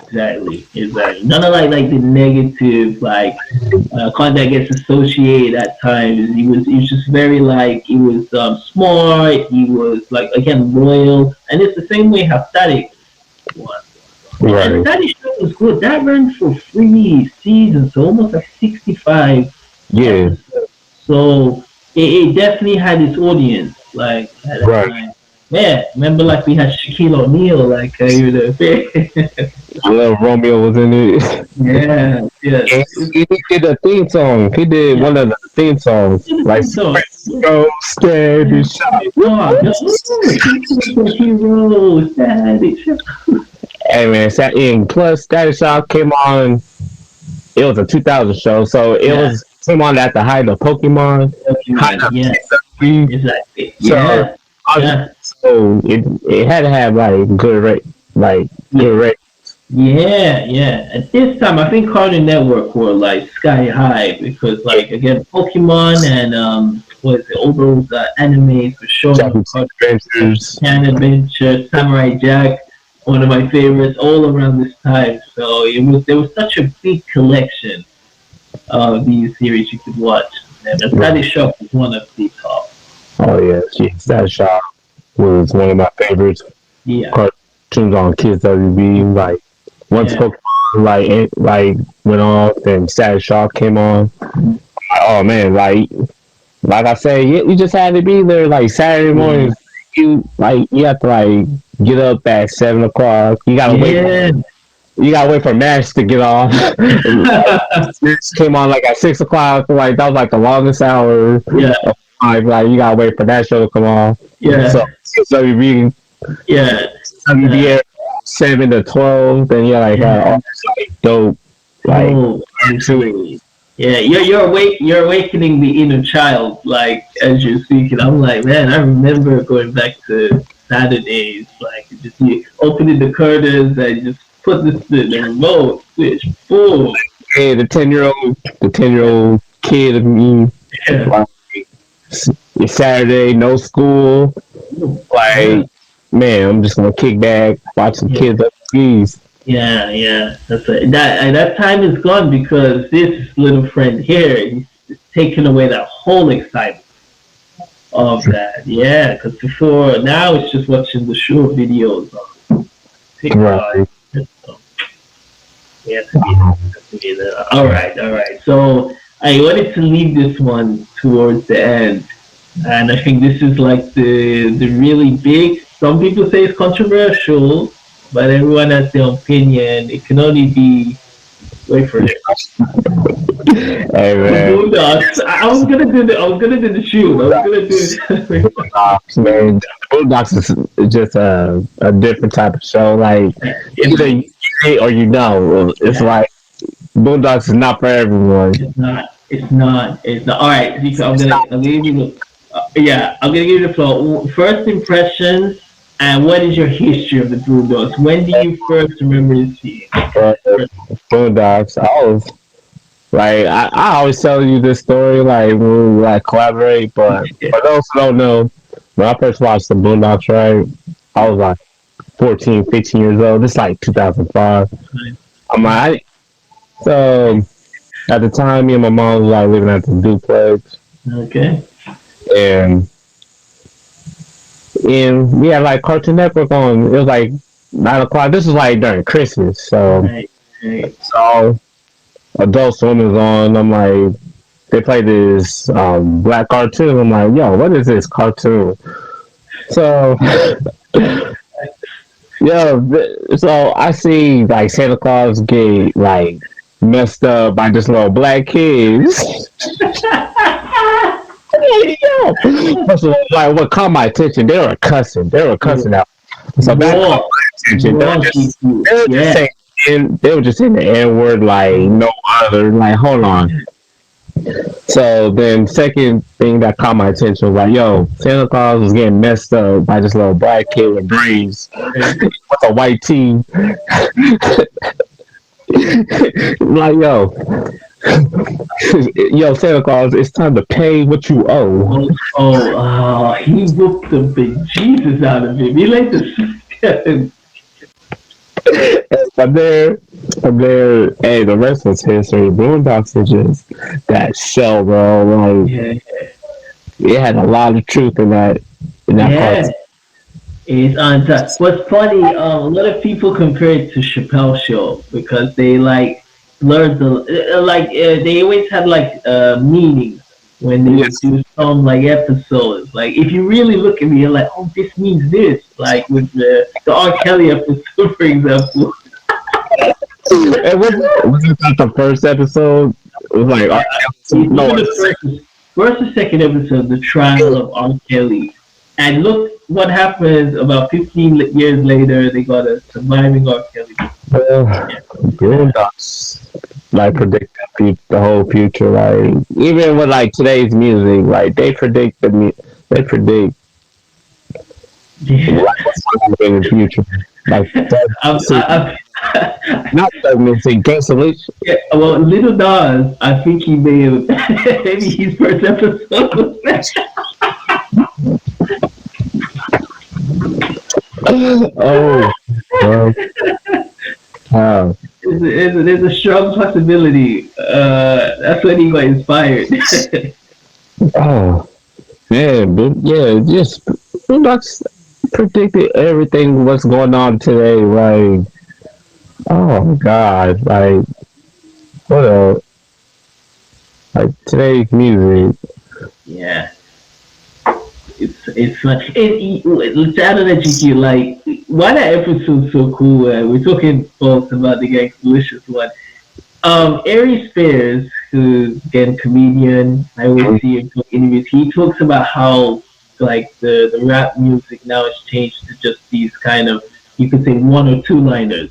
exactly, exactly. None of like the negative like content gets associated at times. He was just very like he was smart. He was like again loyal, and it's the same way how Static was. And Right. Static show was good. That ran for 3 seasons, so almost like 65 Yeah. episodes. So it definitely had its audience like at that Right. time. Yeah, remember like we had Shaquille O'Neal like you know. I love Romeo was in it. Yeah, yes. And he did a theme song. He did Yeah, one of the theme songs, like so yeah. Go Stand and Shot. Oh, no, she's a hero, daddy. Hey man, and plus Static Shock came on. It was a 2000 show, so it Yeah, was came on at the height of Pokemon, height Pokemon. of Yeah, T. exactly. So Yeah, obviously, yeah, so it had to have like yeah, good rate. yeah, yeah. At this time, I think Cartoon Network were like sky high because, like, again, Pokemon and what is it? All those animes were showing on Japanese Cartoon. Adventures. Can Adventure, Samurai Jack, one of my favorites, all around this time. So there was such a big collection of these series you could watch. And the Study Shop was one of the top. Oh yeah, jeez, that shot was one of my favorites Yeah, cartoons on Kids WB. Like once yeah, Pokemon like went off, then Sad Shock came on. Oh man, like I said, you just had to be there. Like Saturday yeah, mornings, you have to like get up at 7 o'clock. yeah. You gotta wait for Mash to get off. This came on like at 6 o'clock. Like that was like the longest hour Yeah, of time. Like you gotta wait for that show to come on. So yeah, WB yeah, WB air 7 to 12. Then you like had yeah. all this like dope like Oh, two. absolutely. Yeah, you're awakening the inner child, like as you're speaking. I'm like, man, I remember going back to Saturdays, like just you opening the curtains and just put the remote switch, boom. Hey, the 10-year old kid of me. Yeah, Like it's Saturday, no school. yeah, Like man, I'm just gonna kick back, watch some yeah. kids up skis. Yeah, yeah, that's it. That time is gone because this little friend here is taking away that whole excitement of that. Yeah, because before now it's just watching the short videos on TikTok. Right. So, yeah, to be there. All right, all right. So I wanted to leave this one towards the end, and I think this is like the really big. Some people say it's controversial, but everyone has their opinion. It can only be wait for it. Hey The man, Boondocks. I was gonna do the shoe. I was gonna do it. Bulldogs, man. Bulldogs is just a different type of show. Like either you hate or you know. It's Yeah, like Bulldogs is not for everyone. it's not. It's not. It's not. All right, Zika, I'll give you the. Yeah, I'm gonna give you the floor. First impressions, and what is your history of the Boondocks? When do you first remember seeing But it? Bulldogs, I was like, I always tell you this story like when we like collaborate. But for those who don't know, when I first watched the Boondocks, right, I was like 14, 15 years old. This is like 2005. I'm like, so at the time, me and my mom was like living at the duplex, Okay. and we had like Cartoon Network on. It was like 9 o'clock. This was like during Christmas, so Right. Right. Adult Swim is on. I'm like, they play this black cartoon. I'm like, yo, what is this cartoon? So yeah, so I see like Santa Claus get like messed up by just little black kids. Yo, first of all, like what caught my attention, they were cussing out. So that caught Raw. my attention. Raw seafood. They were just Yeah. saying and they were just saying the N word like no other. Like, hold on. So then, second thing that caught my attention was like, yo, Santa Claus was getting messed up by this little black kid with braids with a white tee. Like, yo, Santa Claus, it's time to pay what you owe. He whooped the big Jesus out of him. He like the From there, hey, the rest was history. Boondocks are just that show, bro. Like, yeah, it had a lot of truth in that yeah. cartoon. It's on time. What's funny, a lot of people compare it to Chappelle Show because they like learned they always had like meanings when they would Yes. do some like episodes. Like if you really look at me, you're like, oh, this means this. Like with the R. Kelly episode, for example. And was it not the first episode? It was like, no, Even the first or second episode, the trial of R. Kelly, and look what happens about 15 years later. They got a surviving R. Kelly. well, Yeah, Boondocks like predict the whole future. Like even with like today's music, like they predict yeah. like what's going to be in the future. Like I've, I've, not music, cancellation. yeah, well, Little Nas, I think he may have maybe his first episode was that. Oh, well, wow. There's a strong possibility. That's when he got inspired. Oh, man, but yeah, just Boondocks predicted everything what's going on today. Like, oh God, what a like today's music. Yeah. It's fun. Channel that you like. Why that episode so cool? We're talking folks about the Gang Delicious one. Ari Spears, who's again comedian, I always see him talk interviews. He talks about how like the rap music now has changed to just these kind of you could say one or two liners.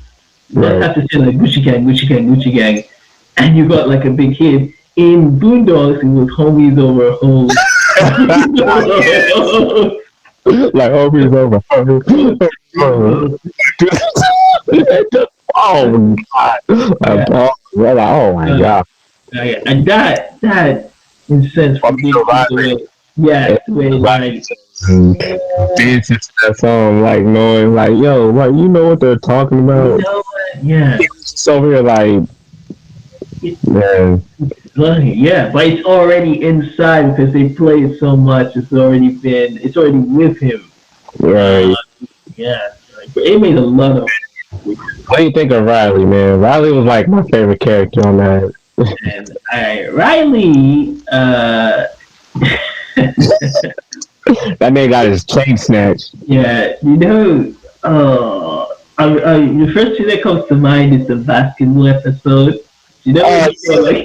You don't Right. have to say like Gucci Gang, Gucci Gang, Gucci Gang, and you got like a big hit. In Boondocks, it was homies over hoes. Like Obi's over. Oh God. Yeah. Oh my Uh, God. and that in a sense Bobby predicted the Riley. way, yeah, the way like This is that song, like knowing, like, yo, like you know what they're talking you about. know what? Yeah, He was just over here, like, it, man, yeah, but it's already inside because they play it so much. It's already with him. right. Uh, yeah, like, it made a lot of. What do you think of Riley, man? Riley was like my favorite character on that. And Riley, That man got his chain snatched. yeah, the first thing that comes to mind is the basketball episode. You know when Oh, he said like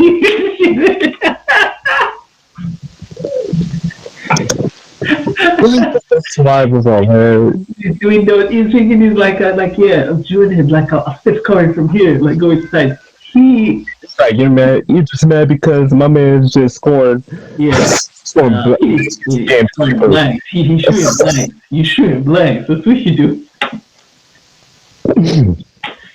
survivors on man. he's doing those, he's thinking he's like yeah, I'm doing it like a fifth card from here, like go inside. He It's like you're mad. You're just mad because my man's just scored. yeah, Scored he damn shooting triples. blanks. He shooting blanks. You shooting blanks. That's what you do.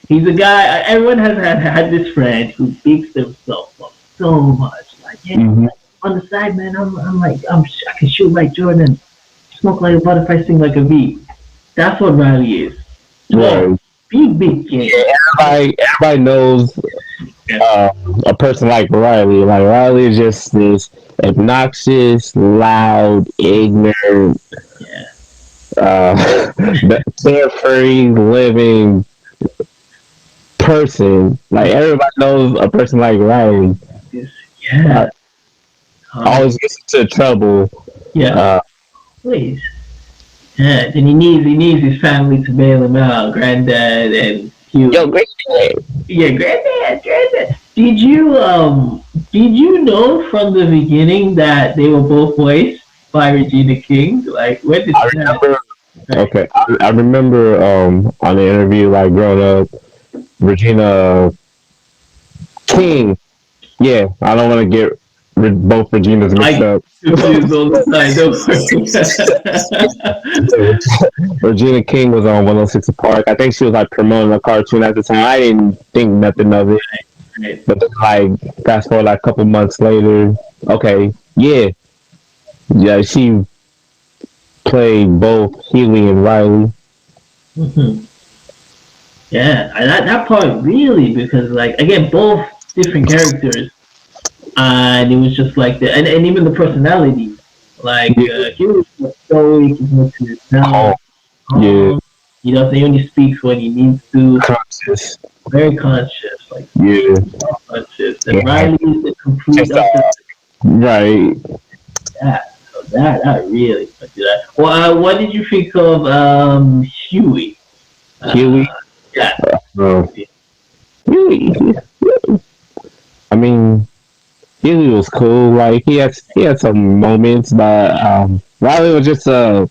He's a guy. Everyone has had this friend who beats themselves up so much. Like, yeah, Mhm. on the side, man, I can shoot like Jordan, smoke like a butterfly, sing like a bee. That's what Riley is. Right. Tall, big game. Everybody knows Yeah, a person like Riley. Like Riley is just this obnoxious, loud, ignorant, yeah, carefree living person. Like everybody knows a person like Riley. this, yeah. Always gets into trouble. Yeah, Uh, please. Yeah, and he needs his family to bail him out, granddad and Hugh. Yo, great. Yeah, granddad. Did you know from the beginning that they were both voiced by Regina King? Like when did I that? remember. Right. Okay, I remember on the interview, like growing up, Regina King. Yeah, I don't want to get both Reginas mixed I up. confuse all the time. Don't worry. Regina King was on 106 Park. I think she was like promoting a cartoon at the time. I didn't think nothing of it, Right. but then, like fast forward like a couple months later, okay, yeah, yeah, she played both Healy and Riley. Mhm. Yeah, that part really because like again both different characters and it was just like and even the personalities like Yeah, he was more stoic, he's more to oh, himself, yeah, you know, so he only speaks when he needs to, conscious, very conscious, like yeah, conscious. And yeah, Riley is the complete just opposite right. of that. So that really put you that. Well, what did you think of Huey? Healy, Uh, yeah, uh, Healy, I mean, Healy was cool. Like he had some moments, but Riley was just a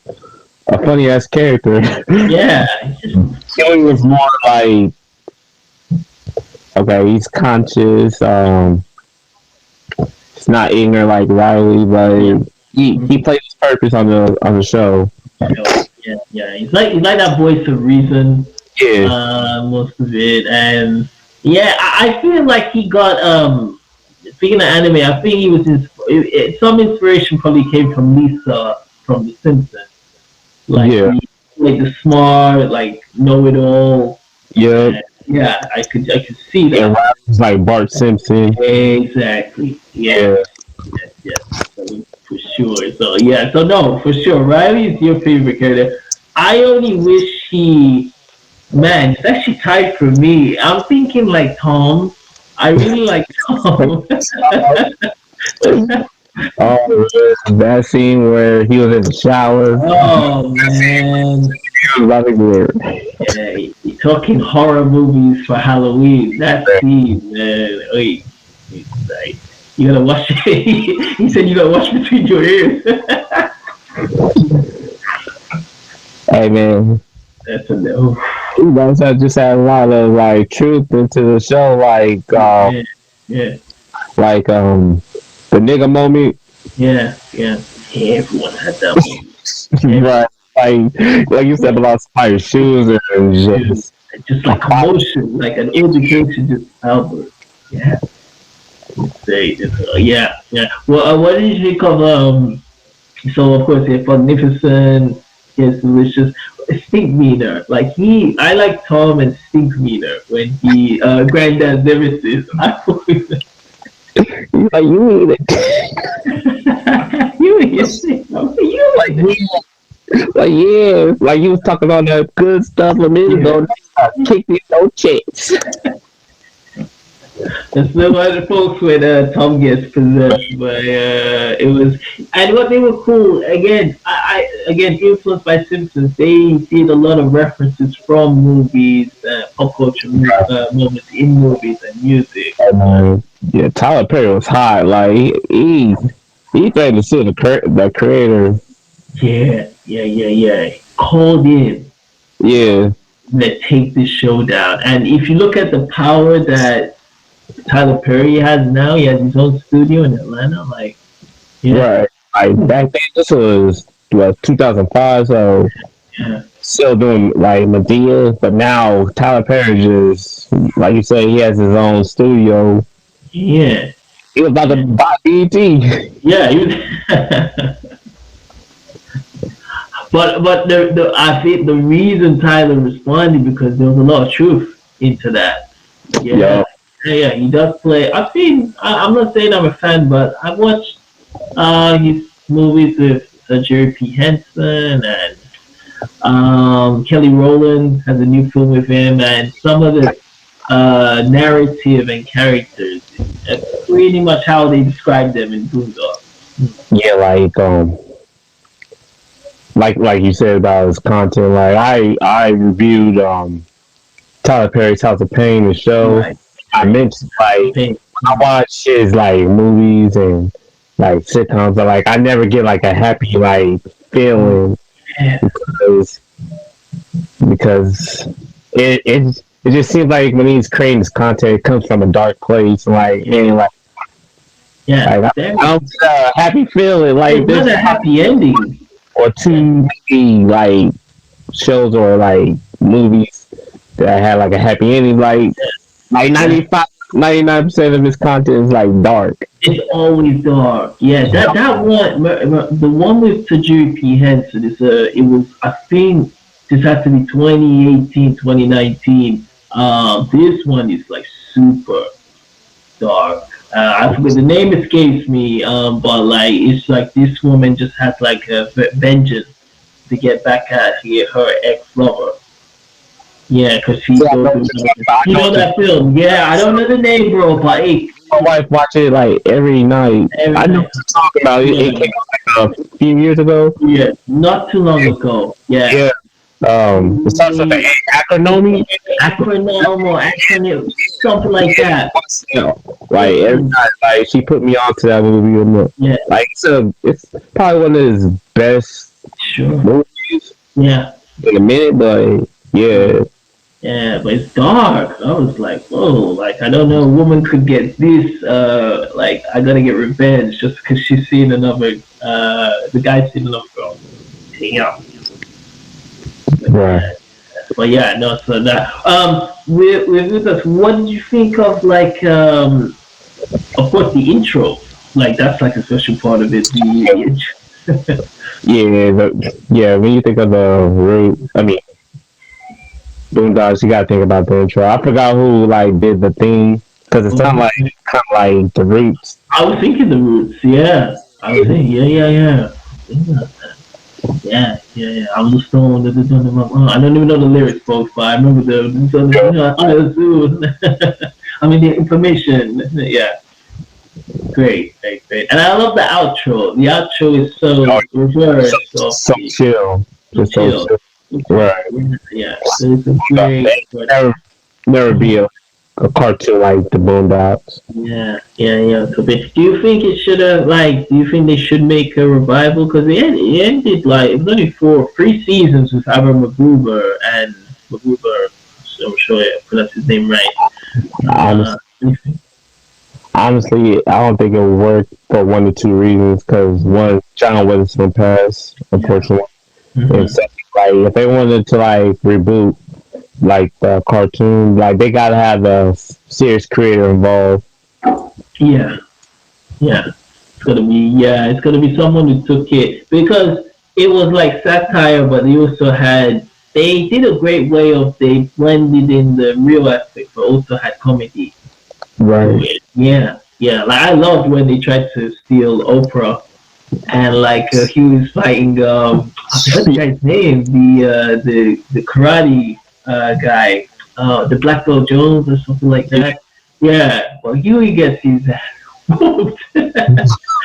funny ass character. yeah, it's just Healy was more like, okay, he's conscious. He's not ignorant like Riley, yeah. but he Mhm. plays his purpose on the show. Yeah, yeah. He's like that voice of reason, Yeah, most of it, and yeah, I feel like he got Speaking of anime, I think he was some inspiration probably came from Lisa from The Simpsons, like yeah, the smart, like know it all. yeah. Yeah, I could see And that. Riley's like Bart Simpson. Exactly. Yeah. Yeah, Yeah, so for sure. So yeah, so no, for sure. Riley is your favorite character. I only wish man, it's actually tied for me. I'm thinking like Tom. I really like Tom. oh, that scene where he was in the shower. Oh man, He was about to get yeah, you talking horror movies for Halloween. That scene, man. Wait, like, you gotta watch it. He said you gotta watch between your ears. hey man, That's a no. you guys have just had a lot of like truth into the show, Yeah, yeah. like the nigga moment, Yeah, yeah. Yeah, everyone had that moment. right? Like you said about spider shoes and Everyone, just just like commotion, like an altercation just outburst. Yeah, say this. Yeah, yeah. Well, what did you think of So of course, yeah, magnificent. Yes, delicious. Stink meaner. Like I like Tom and stink meaner when he granddad's nemesis. I always like you need it. you Like like yeah, like you was talking all that good stuff a minute yeah. ago. Kick these no checks. There's no other folks when Tom gets possessed, but it was and what they were cool again. I again influenced by Simpsons. They did a lot of references from movies, pop culture moments in movies and music. Yeah, Tyler Perry was hot. Like he threatened to sue the creator. Yeah, yeah, yeah, yeah. Called in Yeah, that take this show down. And if you look at the power that Tyler Perry has now, he has his own studio in Atlanta. Like, yeah, right. Like back then, this was what 2005, so yeah, still doing like Medea, but now Tyler Perry just like you said, he has his own studio. yeah. He was about to Yeah, buy BT. yeah. But I think the reason Tyler responded because there was a lot of truth into that. Yeah, Yo, yeah, yeah. He does play. I've seen. I'm not saying I'm a fan, but I've watched his movies with Jerry P. Henson and Kelly Rowland has a new film with him, and some of the narrative and characters. Pretty much how they describe them in Boondocks. yeah, like you said about his content. Like I reviewed Tyler Perry's House of Pain, the show. Right, I right. mentioned like Okay. I watch his like movies and like sitcoms, but like I never get like a happy like feeling Yeah. because because it's it just seems like when he's creating this content, it comes from a dark place. Like, and Yeah, I don't get a happy feeling. Like, it's this not a happy ending. or Yeah, two maybe like shows or like movies that had like a happy ending. Like yeah. 95, 99% of his content is like dark. It's always dark. Yeah, that one, the one with Tajiri P. Henson is it was, I think this has to be 2018, 2019. This one is like super dark. I forget the name escapes me. But like it's like this woman just has like a vengeance to get back at her ex lover. Yeah, because she Yeah, I goes know through. what you're talking about. I You know know what you're that film? Yeah, I don't know the name, bro, but hey, my wife watch it like every night. every I know what night. you're talking about. It Yeah, came out like a few years ago. yeah, not too long ago. Yeah. Yeah. It starts with an Mm, acronym. acronym or acronym, something like that. Yeah. Like every Mm, time, like she put me onto that movie. yeah, Like it's probably one of his best sure. movies Yeah, in a minute, but yeah, yeah, but it's dark. I was like, whoa, like I don't know, a woman could get this. Like I gotta get revenge just because she's seen another. The guy's seen another girl. Damn. But right. yeah, but yeah, no. So that with us, what did you think of like of course the intro? Like that's like a special part of it. The intro. Yeah. When you think of the root, I mean Boondocks, you gotta think about the intro. I forgot who like did the theme because it sounded like kind of like the Roots. I was thinking the roots, yeah. I was thinking, yeah. Yeah, yeah. I was stoned. I don't even know the lyrics, folks, but I remember I mean the information. Yeah, great. And I love the outro. The outro is Oh, so so, reverse of so the chill, so just so chill. chill. So chill. Right. Yeah. So it's a They great. never be a cartoon like the Boondocks. Yeah. So, but do you think it should have like? Do you think they should make a revival? Because it ended like it was only three seasons with Abra Maguba and Maguba. So I'm sure I pronounced his name right. Uh, Honestly, honestly, I don't think it would work for one or two reasons. Because one, John Witherspoon passed, yeah. unfortunately, and Hmm. second, like if they wanted to like reboot like the cartoon, like they gotta have a serious creator involved. Yeah. Yeah. It's gonna be someone who took it because it was like satire, but they did a great way of they blended in the real aspect, but also had comedy to Right. it. Yeah. Like I loved when they tried to steal Oprah and like he was fighting. I forgot the guy's name. The karate guy. The Black Belt Jones or something like that. Yeah. Well, Huey gets his ass whooped.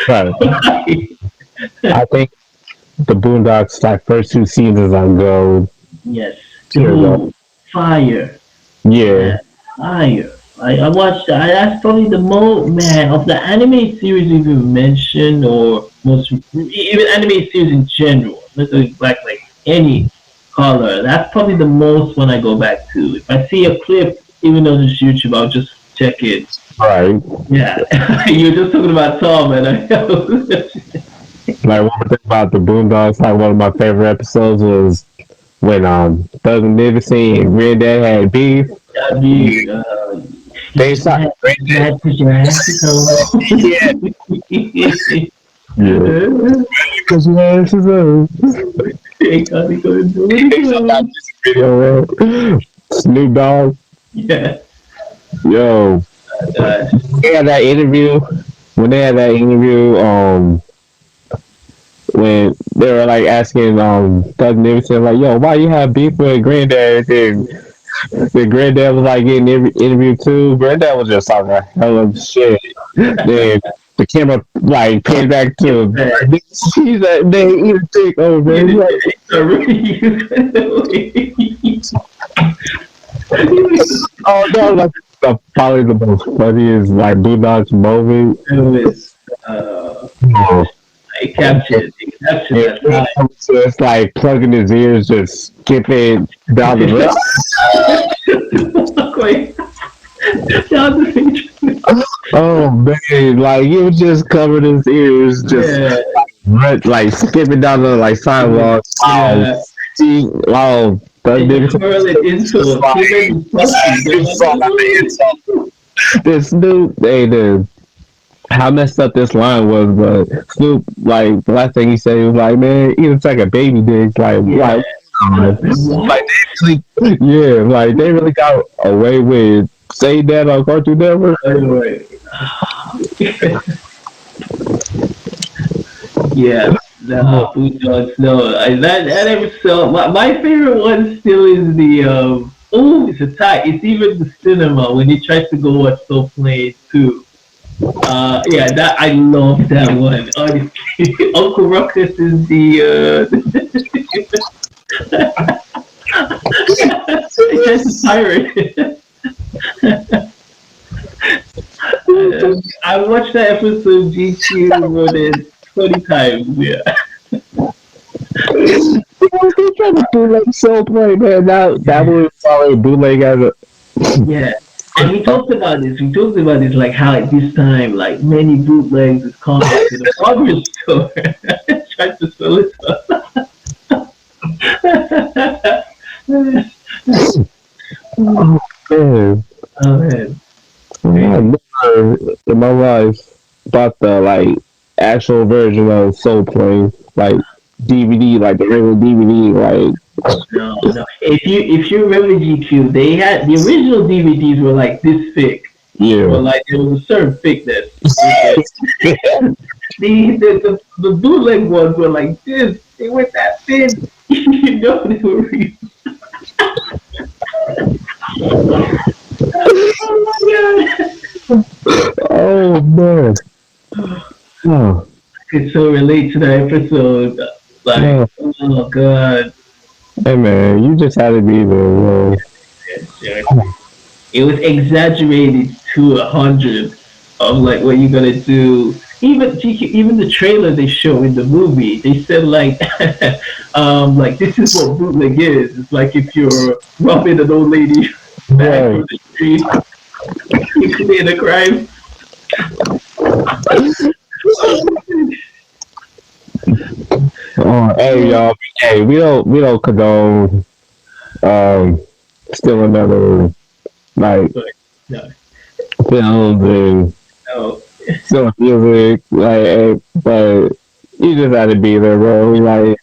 Right. I think the Boondocks like first two seasons on gold. Yes. Pure gold. Dude, fire. Yeah. Yeah, fire. I watched that. That's probably the most man of the anime series we've even mentioned, or most even anime series in general. Let's go back like any color. That's probably the most one I go back to. If I see a clip, even though it's YouTube, I'll just check it. Right. Yeah, you're just talking about Tom, and I know. Like one thing about the Boondocks, like one of my favorite episodes was when Thug and Nipsey and Granddad had beef. I mean, They shot Granddad. put your ass Yeah. Yeah. Cause your ass is up. Ain't got to go do They shot that it. music video, man. Snoop Dogg. Yeah. Yo, Gosh. they had that interview. When they had that interview, when they were like asking Doug Nixon like, "Yo, why you have beef with Granddad?" And the Granddad was like getting interviewed too. Granddad was just talking a hell of shit. Then the camera like came back to she's like, they eat a dick over, man. He's like, oh no, like probably the most funniest like Boondocks moment. uh, Oh, he captured yeah, that time. just like plugging his ears, just skipping down the road. boy. Shout out to Patriot. Oh man, like he was just covered his ears, just Yeah, like skipping down the like sidewalk. Wow, yeah. wow, that And nigga just hurling just insults. Him like and his puppy. They're like, saw that the "Woo." insult. This Snoop, hey, dude, how messed up this line was, but Snoop, like the last thing he said, he was like, "Man, he was like a baby dick, Yeah. like What? they really, yeah, like they really got away with saying that on Cartoon Network." Anyway. Yeah. Oh, Nah, food dogs. No, that episode. My favorite one still is the oh, it's a tie. It's even the cinema when he tries to go watch Soul Plane too. Yeah, that I love that one. Honestly, Uncle Ruckus is the he tries to pirate. I watched that episode of GQ more than 20 times. Yeah, they trying to bootleg Soul Play, man. That was probably bootleg as a. yeah. And we talked about this. We talked about this, like how at this time, like many bootlegs is coming to the barber store, trying to sell it to us. Oh man, Oh man, I crazy. never in my life bought the like actual version of Soul Play, like DVD, like the regular DVD, like No, no. If you remember GQ, they had the original DVDs were like this thick, yeah. but like there was a certain thickness. Okay, the bootleg ones were like this. They were that thin. You know they were real. Oh my god. Oh man, oh, I could so relate to that episode. Like, oh. oh god. Hey man, you just had to be there, bro. Yeah, seriously. It was exaggerated to 100 of like what you're gonna do. Even the trailer they show in the movie, they said like this is what bootleg is. It's like if you're robbing an old lady back Right. from the street, you commit a crime. Oh, hey y'all. Hey, we don't condone um stealing other like But no, films and no, stealing music, like hey, but you just had to be there, bro. Like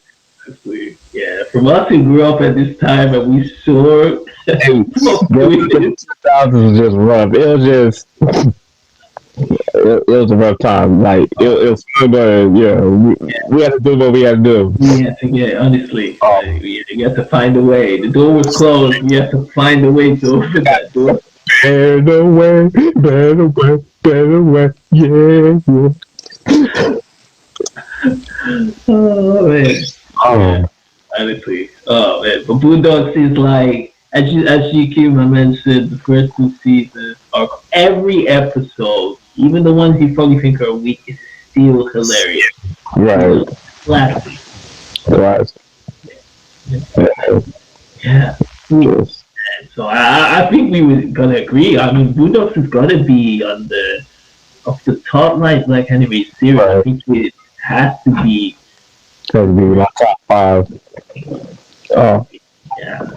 honestly, yeah. From us who grew up at this time and we saw hey, the it, 2000s was just rough. It was a rough time. Like it was fun, but yeah, we had to do what we had to do. we had to get honestly, Um, we had to find a way. The door was closed. We had to find a way to open that door. better way, better way, better way. Yeah, yeah. Oh man, yeah, Oh, honestly, oh man. But Boondocks is like as you came I mentioned, the first two seasons are every episode, even the ones you probably think are weak, is still hilarious. right, Still classic. right. Yeah. Yes. So I think we were gonna agree. I mean, Boondocks is gonna be on the of the top like anime series. I Right. think it has to be. That would be my top five. Oh, Yeah,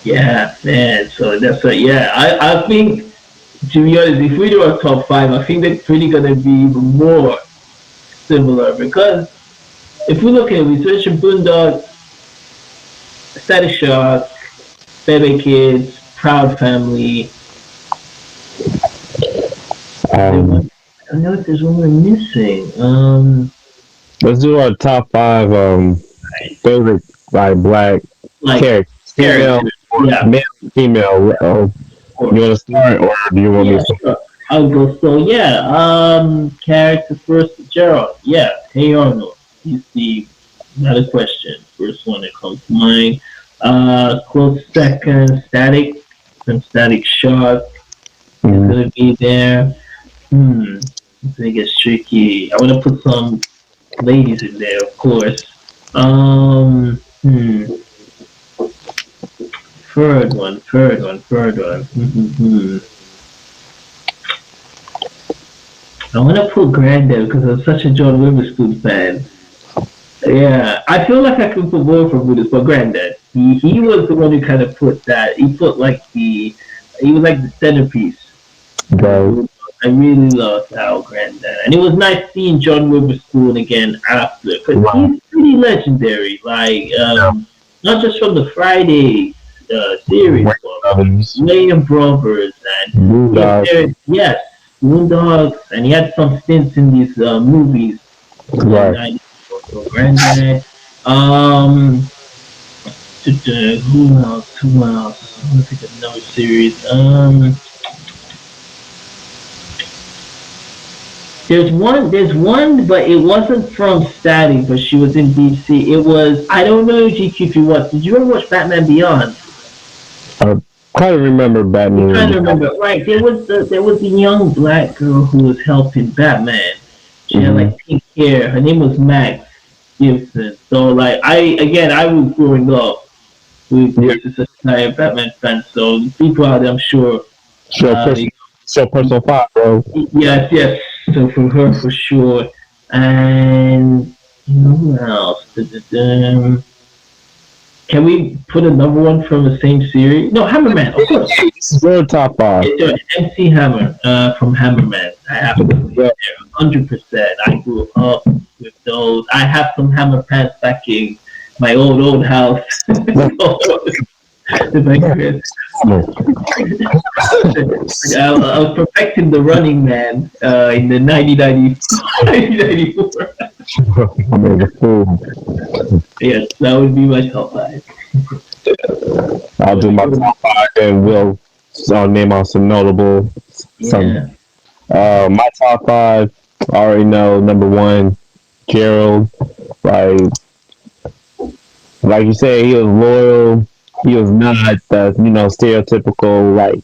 yeah, man. So that's what. Yeah, I think to be honest, if we do our top five, I think they're pretty gonna be even more similar because if we look at Research and Boondocks, Static Shock, Baby Kids, Proud Family, is there um, one? I don't know if there's one we're missing. let's do our top five favorite like black Like characters, female, characters. or Yeah, male, female. of You course. want to start, or do you want me Yeah, to? sure. I'll go. So yeah, character first. Gerald. Yeah, Hey Arnold. He's the not a question. First one that comes to mind. Close second, Static. Some Static Shock is Mm, gonna be there. I think it's tricky. I want to put some ladies in there, of course. third one. I want to put Granddad because I'm such a John Witherspoon fan. Yeah, I feel like I could put more for Buddhist, but Granddad, he was the one who kind of put that. He put like he was like the centerpiece. Right. I really loved Al Granddad, and it was nice seeing John Witherspoon again after because Right. he's pretty legendary. Like not just from the Friday series, Wayne but Brothers, William Brothers, and he Boondocks, appeared, yes, Moondogs, and he had some stints in these movies in the right. 90s. So Granddad. Um, who else? Who else? I'm gonna think of another series. There's one, but it wasn't from Static, but she was in DC. It was, I don't know, GQ, if you watched. Did you ever watch Batman Beyond? I kind of remember I'm Batman. trying to remember. Right, there was a young black girl who was helping Batman. She had Mm-hmm. like pink hair. Her name was Max Gibson. So like I was growing up with Yeah, this such a Batman fan. So the people out there, I'm sure, show they, person, show personal five, bro. yes, yes. So for her, for sure. And you know who else? Da-da-da. Can we put another one from the same series? No, Hammerman, of course. This is your top five. MC Hammer from Hammerman. I have to put Yeah. there 100%. I grew up with those. I have some Hammer pants back in my old house. So, if I could. I was perfecting the Running Man in the 1994. I mean, the food. Yes, that would be my top five. I'll do my top five, and we'll name off some notable. Some Yeah. my top five. I already know. Number one, Gerald. Like like you said, he was loyal. He was not the stereotypical like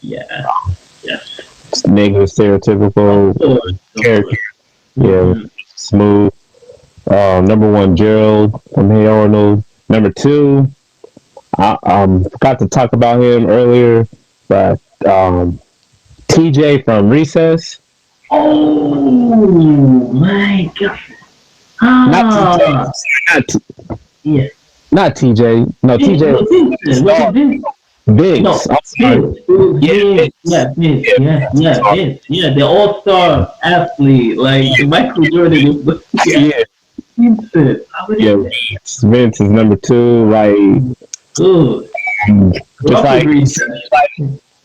Yeah. Yes. negative Of stereotypical course. Of character. course. Yeah, Hmm. smooth. Number one, Gerald from Hey Arnold. Number two, I forgot to talk about him earlier, but TJ from Recess. Oh my god. Not TJ. Ah. Not T- Yeah. not TJ. No, TJ No, Vincent. Was it star Vince? Vince. No, I'm sorry. Vince. It was Yeah, Vince. Vince. Yeah, Vince. Yeah, Yeah, Vince. yeah, Vince. Yeah, the all-star athlete, like Michael Jordan. Yeah, Yeah, Vincent. I would yeah. say Vince is number two. Like good. just Rough with like research.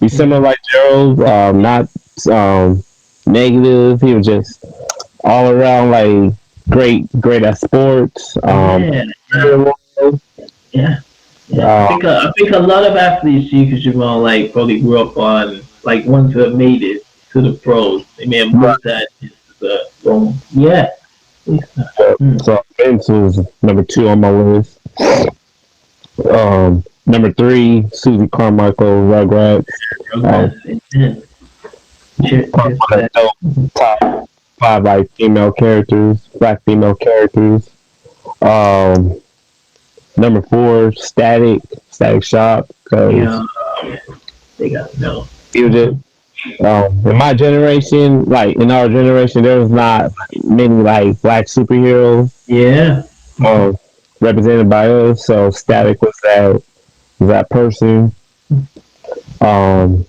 he's similar like Gerald. Not um negative. He was just all around like great at sports. Yeah, Very yeah, loyal. yeah. Yeah, Uh, I think a lot of athletes, you could Jamal, like probably grew up on like ones who have made it to the pros. They may have right. moved that into the yeah. Hmm. So Vince was number two on my list. Number three, Susie Carmichael, Rugrats. Um, Progress intent. part Just of that. the top five like female characters, black female characters. Um, Number four, Static Shock, because Yeah, they got no. he was just in my generation, like in our generation, there was not many like black superheroes Yeah. um, represented by us. So Static was that person. Um,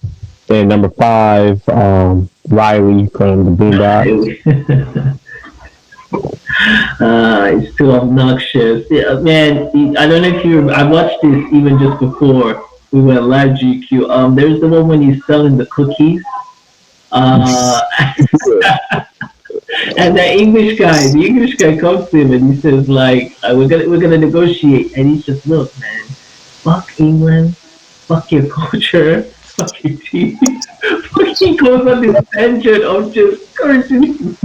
and number five, Riley from the Boondocks. It's too obnoxious. Yeah, man, I don't know if you. I watched this even just before we went live. GQ. There's the one when he's selling the cookies. Uh, and the English guy comes to him and he says like, we're gonna negotiate, and he's just, look, man, fuck England, fuck your culture, fuck your team. He goes on this tangent of just cursing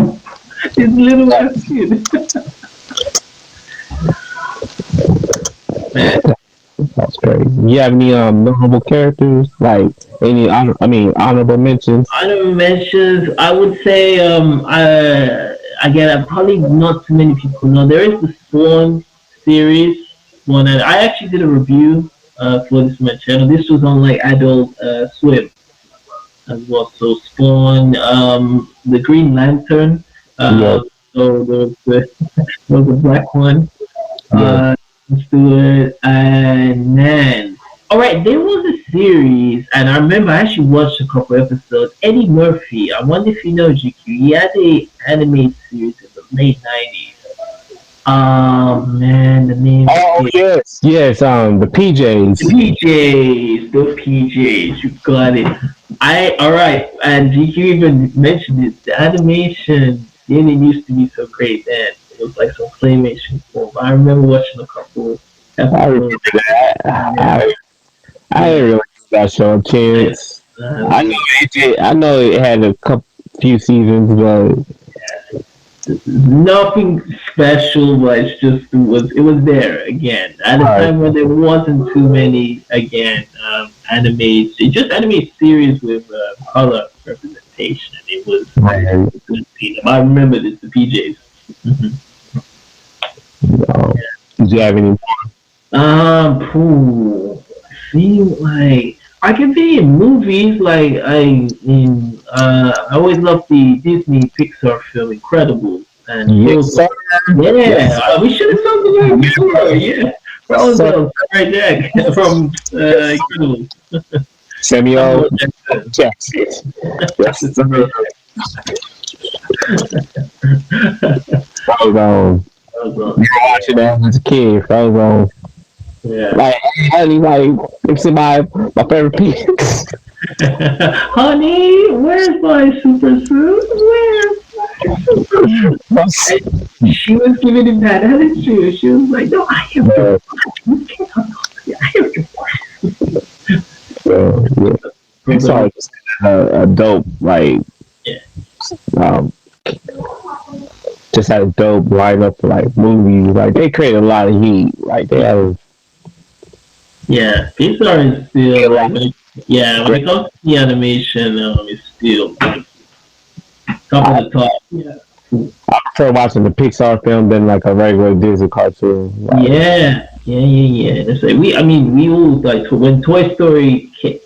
his little ass kid. Man, That's crazy. You have any notable characters like honorable mentions? honorable mentions. I would say, again, probably not too many people know. There is the Swan series one, and I actually did a review for this my channel. This was on like Adult Swim as well. So Spawn, the Green Lantern. Yeah, So there was the black one. yeah. Let's do it. And then, all right, there was a series, and I remember I actually watched a couple episodes. Eddie Murphy. I wonder if you know GQ. He had a anime series in the late 90s. Man, the name Oh escaped. yes, yes. The The PJs. PJs, the PJs, you got it. All right, and GQ even mentioned it. The animation didn't used to be so great then. It was like some claymation form. I remember watching a couple I remember episodes. that. Yeah, I yeah. didn't really give that show a I, chance. I know uh, it did. I know it had a couple few seasons, but Nothing special, but it was there again at a uh, time when there wasn't too many again animes. It just anime series with color representation. It was man, good seeing them. I remember this, the PJs. um, did you have any? Pooh. See, like I can be in movies. Like I always loved the Disney Pixar film Incredible, and Yes, those. sir. Yeah, Yes, we should have talked about it before. Yeah, sir. Frozen, right, Jack from Incredible. Samuel Samuel Jackson. Jackson. Yes, sir. Samuel Frozen. Jackson. You were watching that as a kid. Frozen. Yeah. Like, honey, like, it's my favorite piece. Honey, where's my super suit? Where's my super suit? And she was giving him that attitude. She was like, "No, I am your uh, wife. You cannot talk to me. I am your yeah. wife." Pixar is a dope, like, Yeah, um, just had a dope lineup for like movies. Like they create a lot of heat. Like they have yeah. Pixar is still a lot like, yeah. When great. it comes to the animation, it's still like top I, of the top. Yeah. I prefer watching the Pixar film than like a regular Disney cartoon. Like Yeah. It's like I mean, we all like when Toy Story hit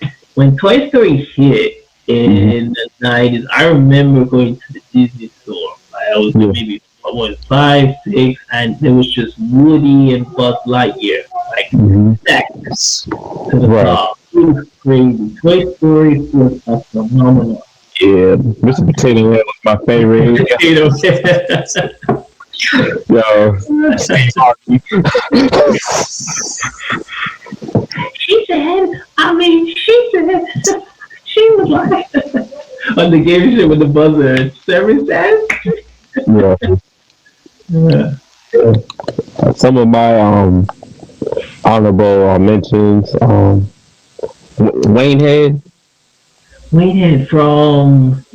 mhm, in the 90s. I remember going to the Disney store. Like, I was yeah, maybe I was 5, 6, and there was just Woody and Buzz Lightyear, like hmm stacked to the right, top. It was crazy. Toy Story was a phenomenon. yeah. Mr. Potato Head was my favorite. You know? Yo, Steve Harvey. She said, I mean, she said, she was like, on the game show with the buzzer, 7 cents. Yeah. Yeah. Some of my honorable mentions. Wayne Head. Waited from,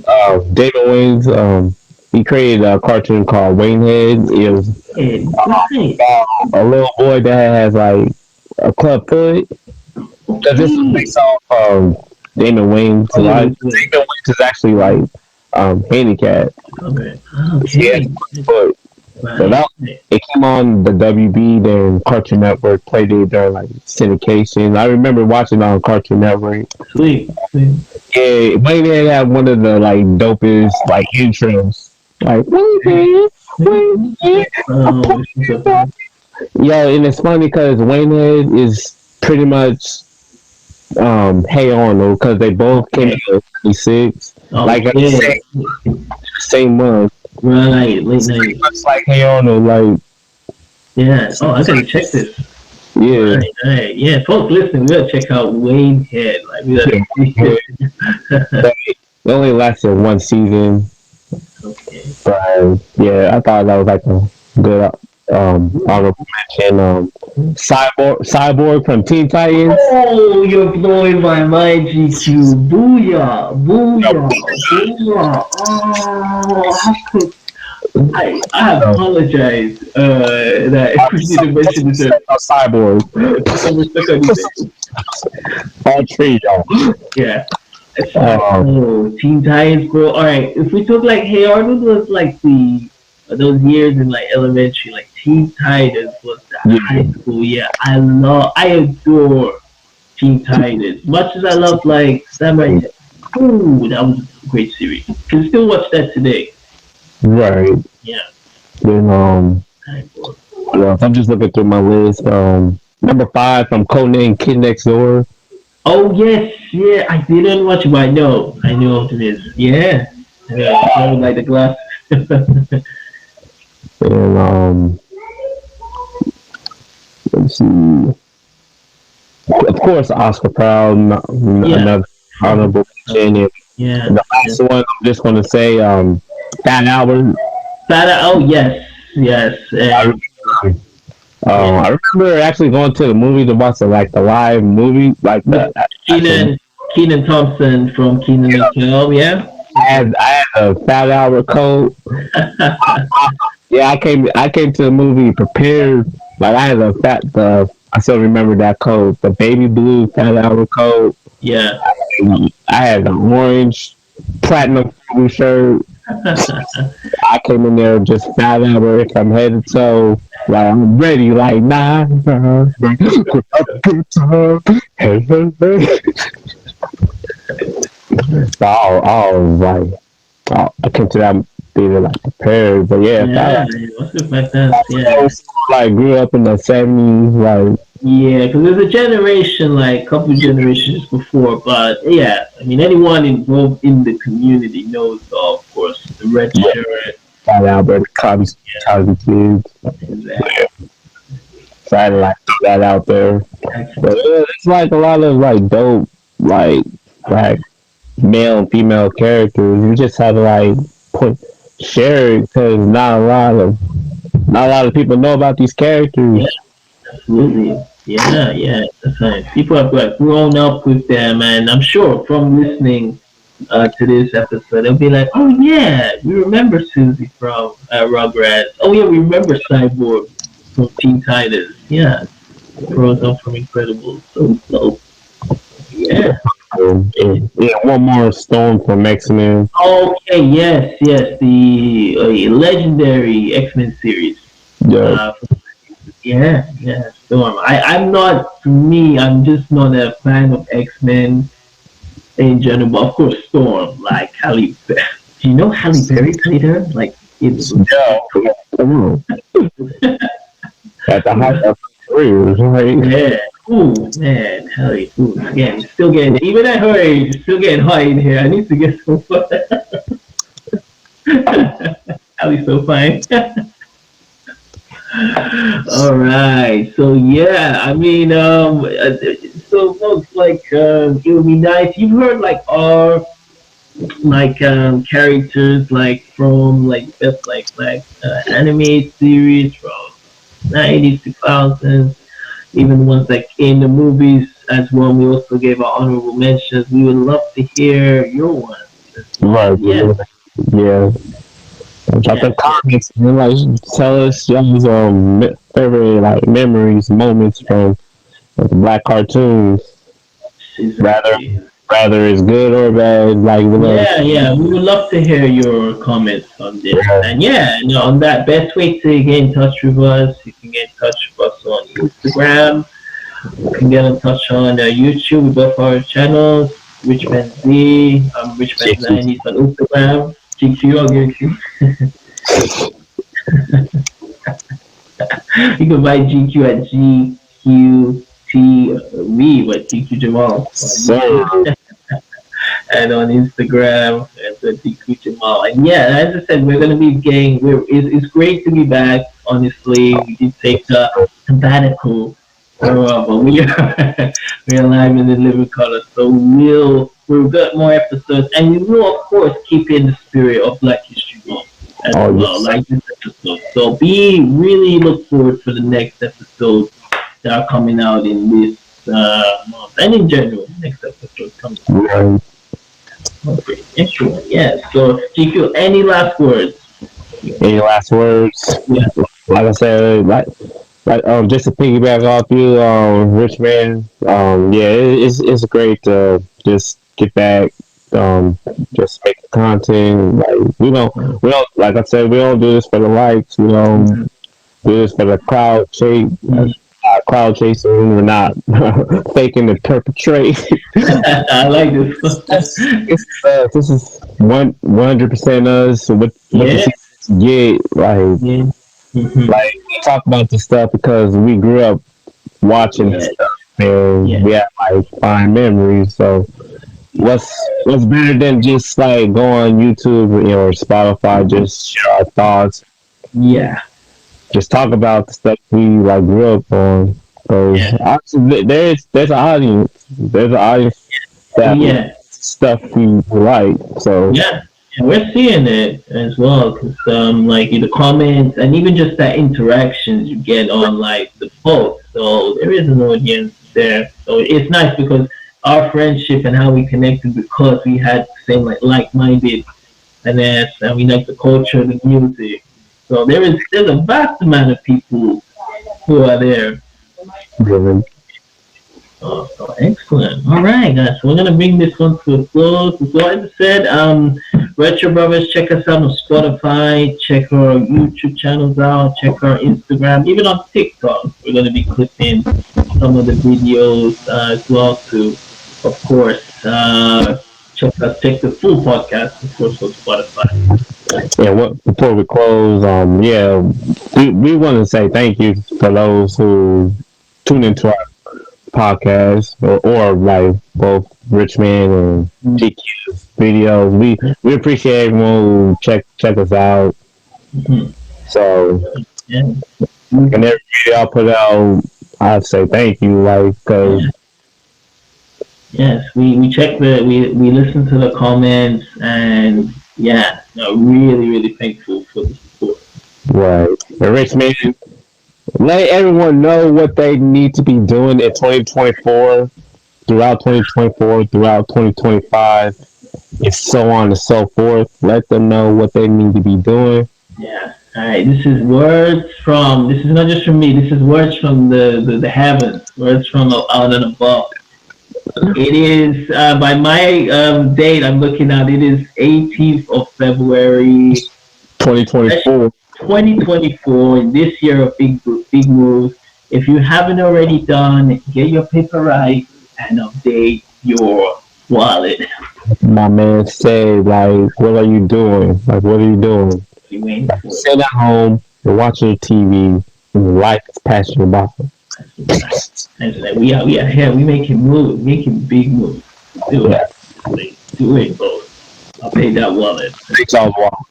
David Wayne's he created a cartoon called Wayne Head. It was right. about a little boy that has like a club foot. Because this is Okay. based off Damon Wayne's Oliver life. Twist. Damon Wayne's is actually like handicapped. Okay. He has Okay. a foot. So Right. that it came on the WB, then Cartoon Network played it during like syndication. I remember watching on Cartoon Network. Sweet. Sweet. Yeah, Wayne had one of the like dopest like intros. Like Wayne, Oh, she's so funny. yeah, and it's funny because Wayne is pretty much Hey Arnold because they both came Okay. out in '96, like at the Okay. same month. Right. Late It's pretty night. much like Hey Arnold, like Yeah. Oh, I gotta check this. yeah, Right. Right. Yeah. Folks, listen, we gotta check out Wayne Head. Like, we gotta yeah. see Yeah. this. But it only lasted one season. Okay. But yeah, I thought that was like a good honorable mention. Cyborg from Teen Titans. Oh, you're blowing my mind, GQ. Booyah, booyah, booyah. Oh, how could I No, apologize that I we didn't mention this earlier. Cyborg. Put some respect on his name. All three, y'all. Yeah. Um, Oh, Teen Titans, bro. All right, if we took like Hey Arnold was like those years in like elementary, like Teen Titans was the yeah, high school. Yeah, I adore Teen Titans. Much as I love like Samurai Jack, ooh, that was a great series. Can still watch that today. Right. Yeah. Then Time for- yeah, I'm just looking through my list. Number five from Codename Kid Next Door. Oh yes, yeah. I didn't watch it, but I know what it is. Yeah. Yeah. I like the glass. And let's see. Of course, Oscar Proud, Yeah. another honorable mention. And Yeah. the Yeah. last one, I'm just gonna say, Fat Albert. Fata. Oh yes, yes, I, and yeah. I remember actually going to the movie to watch the live movie, like With the actual. Keenan Thompson from Keenan and Kel. Yeah. I had a Fat Albert coat. Yeah, I came to the movie prepared. Like I had I still remember that coat, the baby blue Fat Albert coat. Yeah. I had an orange platinum blue shirt. I came in there just Fat Albert from head to toe. Like I'm ready, like nah. So I was like, I came to that theater like prepared, but yeah, Fat Yeah. What's the fact that? Yeah. Albert like grew up in the '70s, like Yeah, because there's a generation, like a couple generations before, but yeah, I mean, anyone involved in the community knows, of course, the red shirt. Fat Albert, Cosby Kids. Exactly. So I had to like throw that out there. But Excellent. yeah, it's like a lot of like dope, like black male and female characters. You just have to like put share it because not a lot of people know about these Yeah, characters. absolutely. Yeah, yeah, that's right. People have like grown up with them, and I'm sure from listening to this episode, they'll be like, "Oh yeah, we remember Susie from Rugrats. Oh yeah, we remember Cyborg from Teen Titans. Yeah, grows up from Incredibles. So yeah." Yeah, one more Storm from X Men. Okay, yes, yes, the legendary X-Men series. Yeah, Uh, yeah, yeah, Storm. I'm not, for me, I'm just not a fan of X-Men in general, but of course, Storm, like Halle. Do you know Halle Berry played her? Like, it was yeah, come on. At the height of her career, right? yeah. Ooh, man, Halle, ooh, again, still getting, even at her age, still getting hot in here. I need to get some. Halle's so fine. All right. So yeah, I mean, so folks, like, it would be nice. You've heard like our like characters like from like best anime series from 90s, 2000s, even ones like in the movies as well. We also gave our honorable mentions. We would love to hear your ones as well. Right. Yeah, Yeah. Drop yeah, the yeah. comments and like tell us y'all's favorite like memories, moments from like, the black cartoons. Rather Exactly. rather it's good or bad. Like we love. Yeah, yeah, we would love to hear your comments on this. Yeah. And yeah, on that, best way to get in touch with us, you can get in touch with us on Instagram. You can get in touch on YouTube with both our channels, RichManZ, RichManZ90s on Instagram. GQ, I'll give it to you. You can find GQ at GQTV, what GQ Jamal on So YouTube. And on Instagram at the DQ Jamal. And yeah, as I said, we're gonna be getting. It's great to be back. Honestly, we did take the sabbatical, but we are we're alive in the living color. So we've got more episodes, and we will of course keep in the spirit of Black History Month as oh well, yes. like this episode. So be really look forward for the next episodes that are coming out in this month and in general. Next episode coming out. Right. Okay, excellent. Yes. So, GQ, any last words? Any last words? Yeah. Like I said, just to piggyback off you, Rich Man. Yeah, it's great to just get back. Just make the content. Like we don't like I said, we don't do this for the likes. We don't do this for the crowd shape. Mm, crowd chasing. We're not faking to perpetrate. I like this one. This is 100% us. What the Yeah, seasons get yeah. Hmm. like we talk about the stuff because we grew up watching this Yeah, stuff and yeah, we have like fine memories. So what's better than just like go on YouTube or Spotify, just share our thoughts, yeah, just talk about the stuff we like grew up on. Because yeah, there's an audience, that yeah. stuff we like. So Yeah, and we're seeing it as well because like in the comments and even just that interactions you get on like the post. So there is an audience there. So it's nice because our friendship and how we connected because we had the same like-minded and we like the culture, the music. So there's a vast amount of people who are there. really, Oh, excellent. All right, guys. So we're gonna bring this one to a close. So as I said, Retro Brothers, check us out on Spotify. Check our YouTube channels out. Check our Instagram, even on TikTok. We're gonna be clipping some of the videos as well to, of course, check the full podcast, of course, on Spotify. yeah. What before we close, yeah, we want to say thank you for those who tune into our podcast or like both Richmond and GQ videos. We appreciate everyone who check us out. Mm-hmm. So Yeah. and every video I put out, I'd say thank you, like because Yeah. Yes, we check we listen to the comments and yeah, no, really thankful for the support. right, and Richmond, let everyone know what they need to be doing in 2024, throughout 2025, and so on and so forth. Let them know what they need to be doing. Yeah. All right. This is words from. This is not just from me. This is words from the heavens. Words from out and above. It is by my date. I'm looking at. It is 18th of February, 2024. 2024. This year of big moves. If you haven't already done, get your paper right and update your wallet. My man said, like, what are you doing? Like, what are you doing? You waiting for it. Sit at home, you're watching TV, and your life is passing you by. And so that we are here. We making moves, making big moves. Do Yeah, it, please. Do it, both. I'll pay that wallet. thanks all while.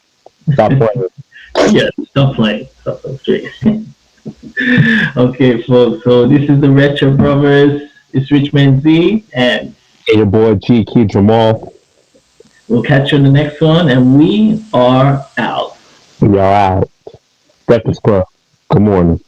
Stop playing. Yeah, stop playing. Stop playing straight. Okay, folks. So this is the Retro Brothers. It's RichManZ, and Hey, your boy GQ Jamal. we'll catch you on the next one. And we are out. Y'all out. Breakfast Club. Good morning.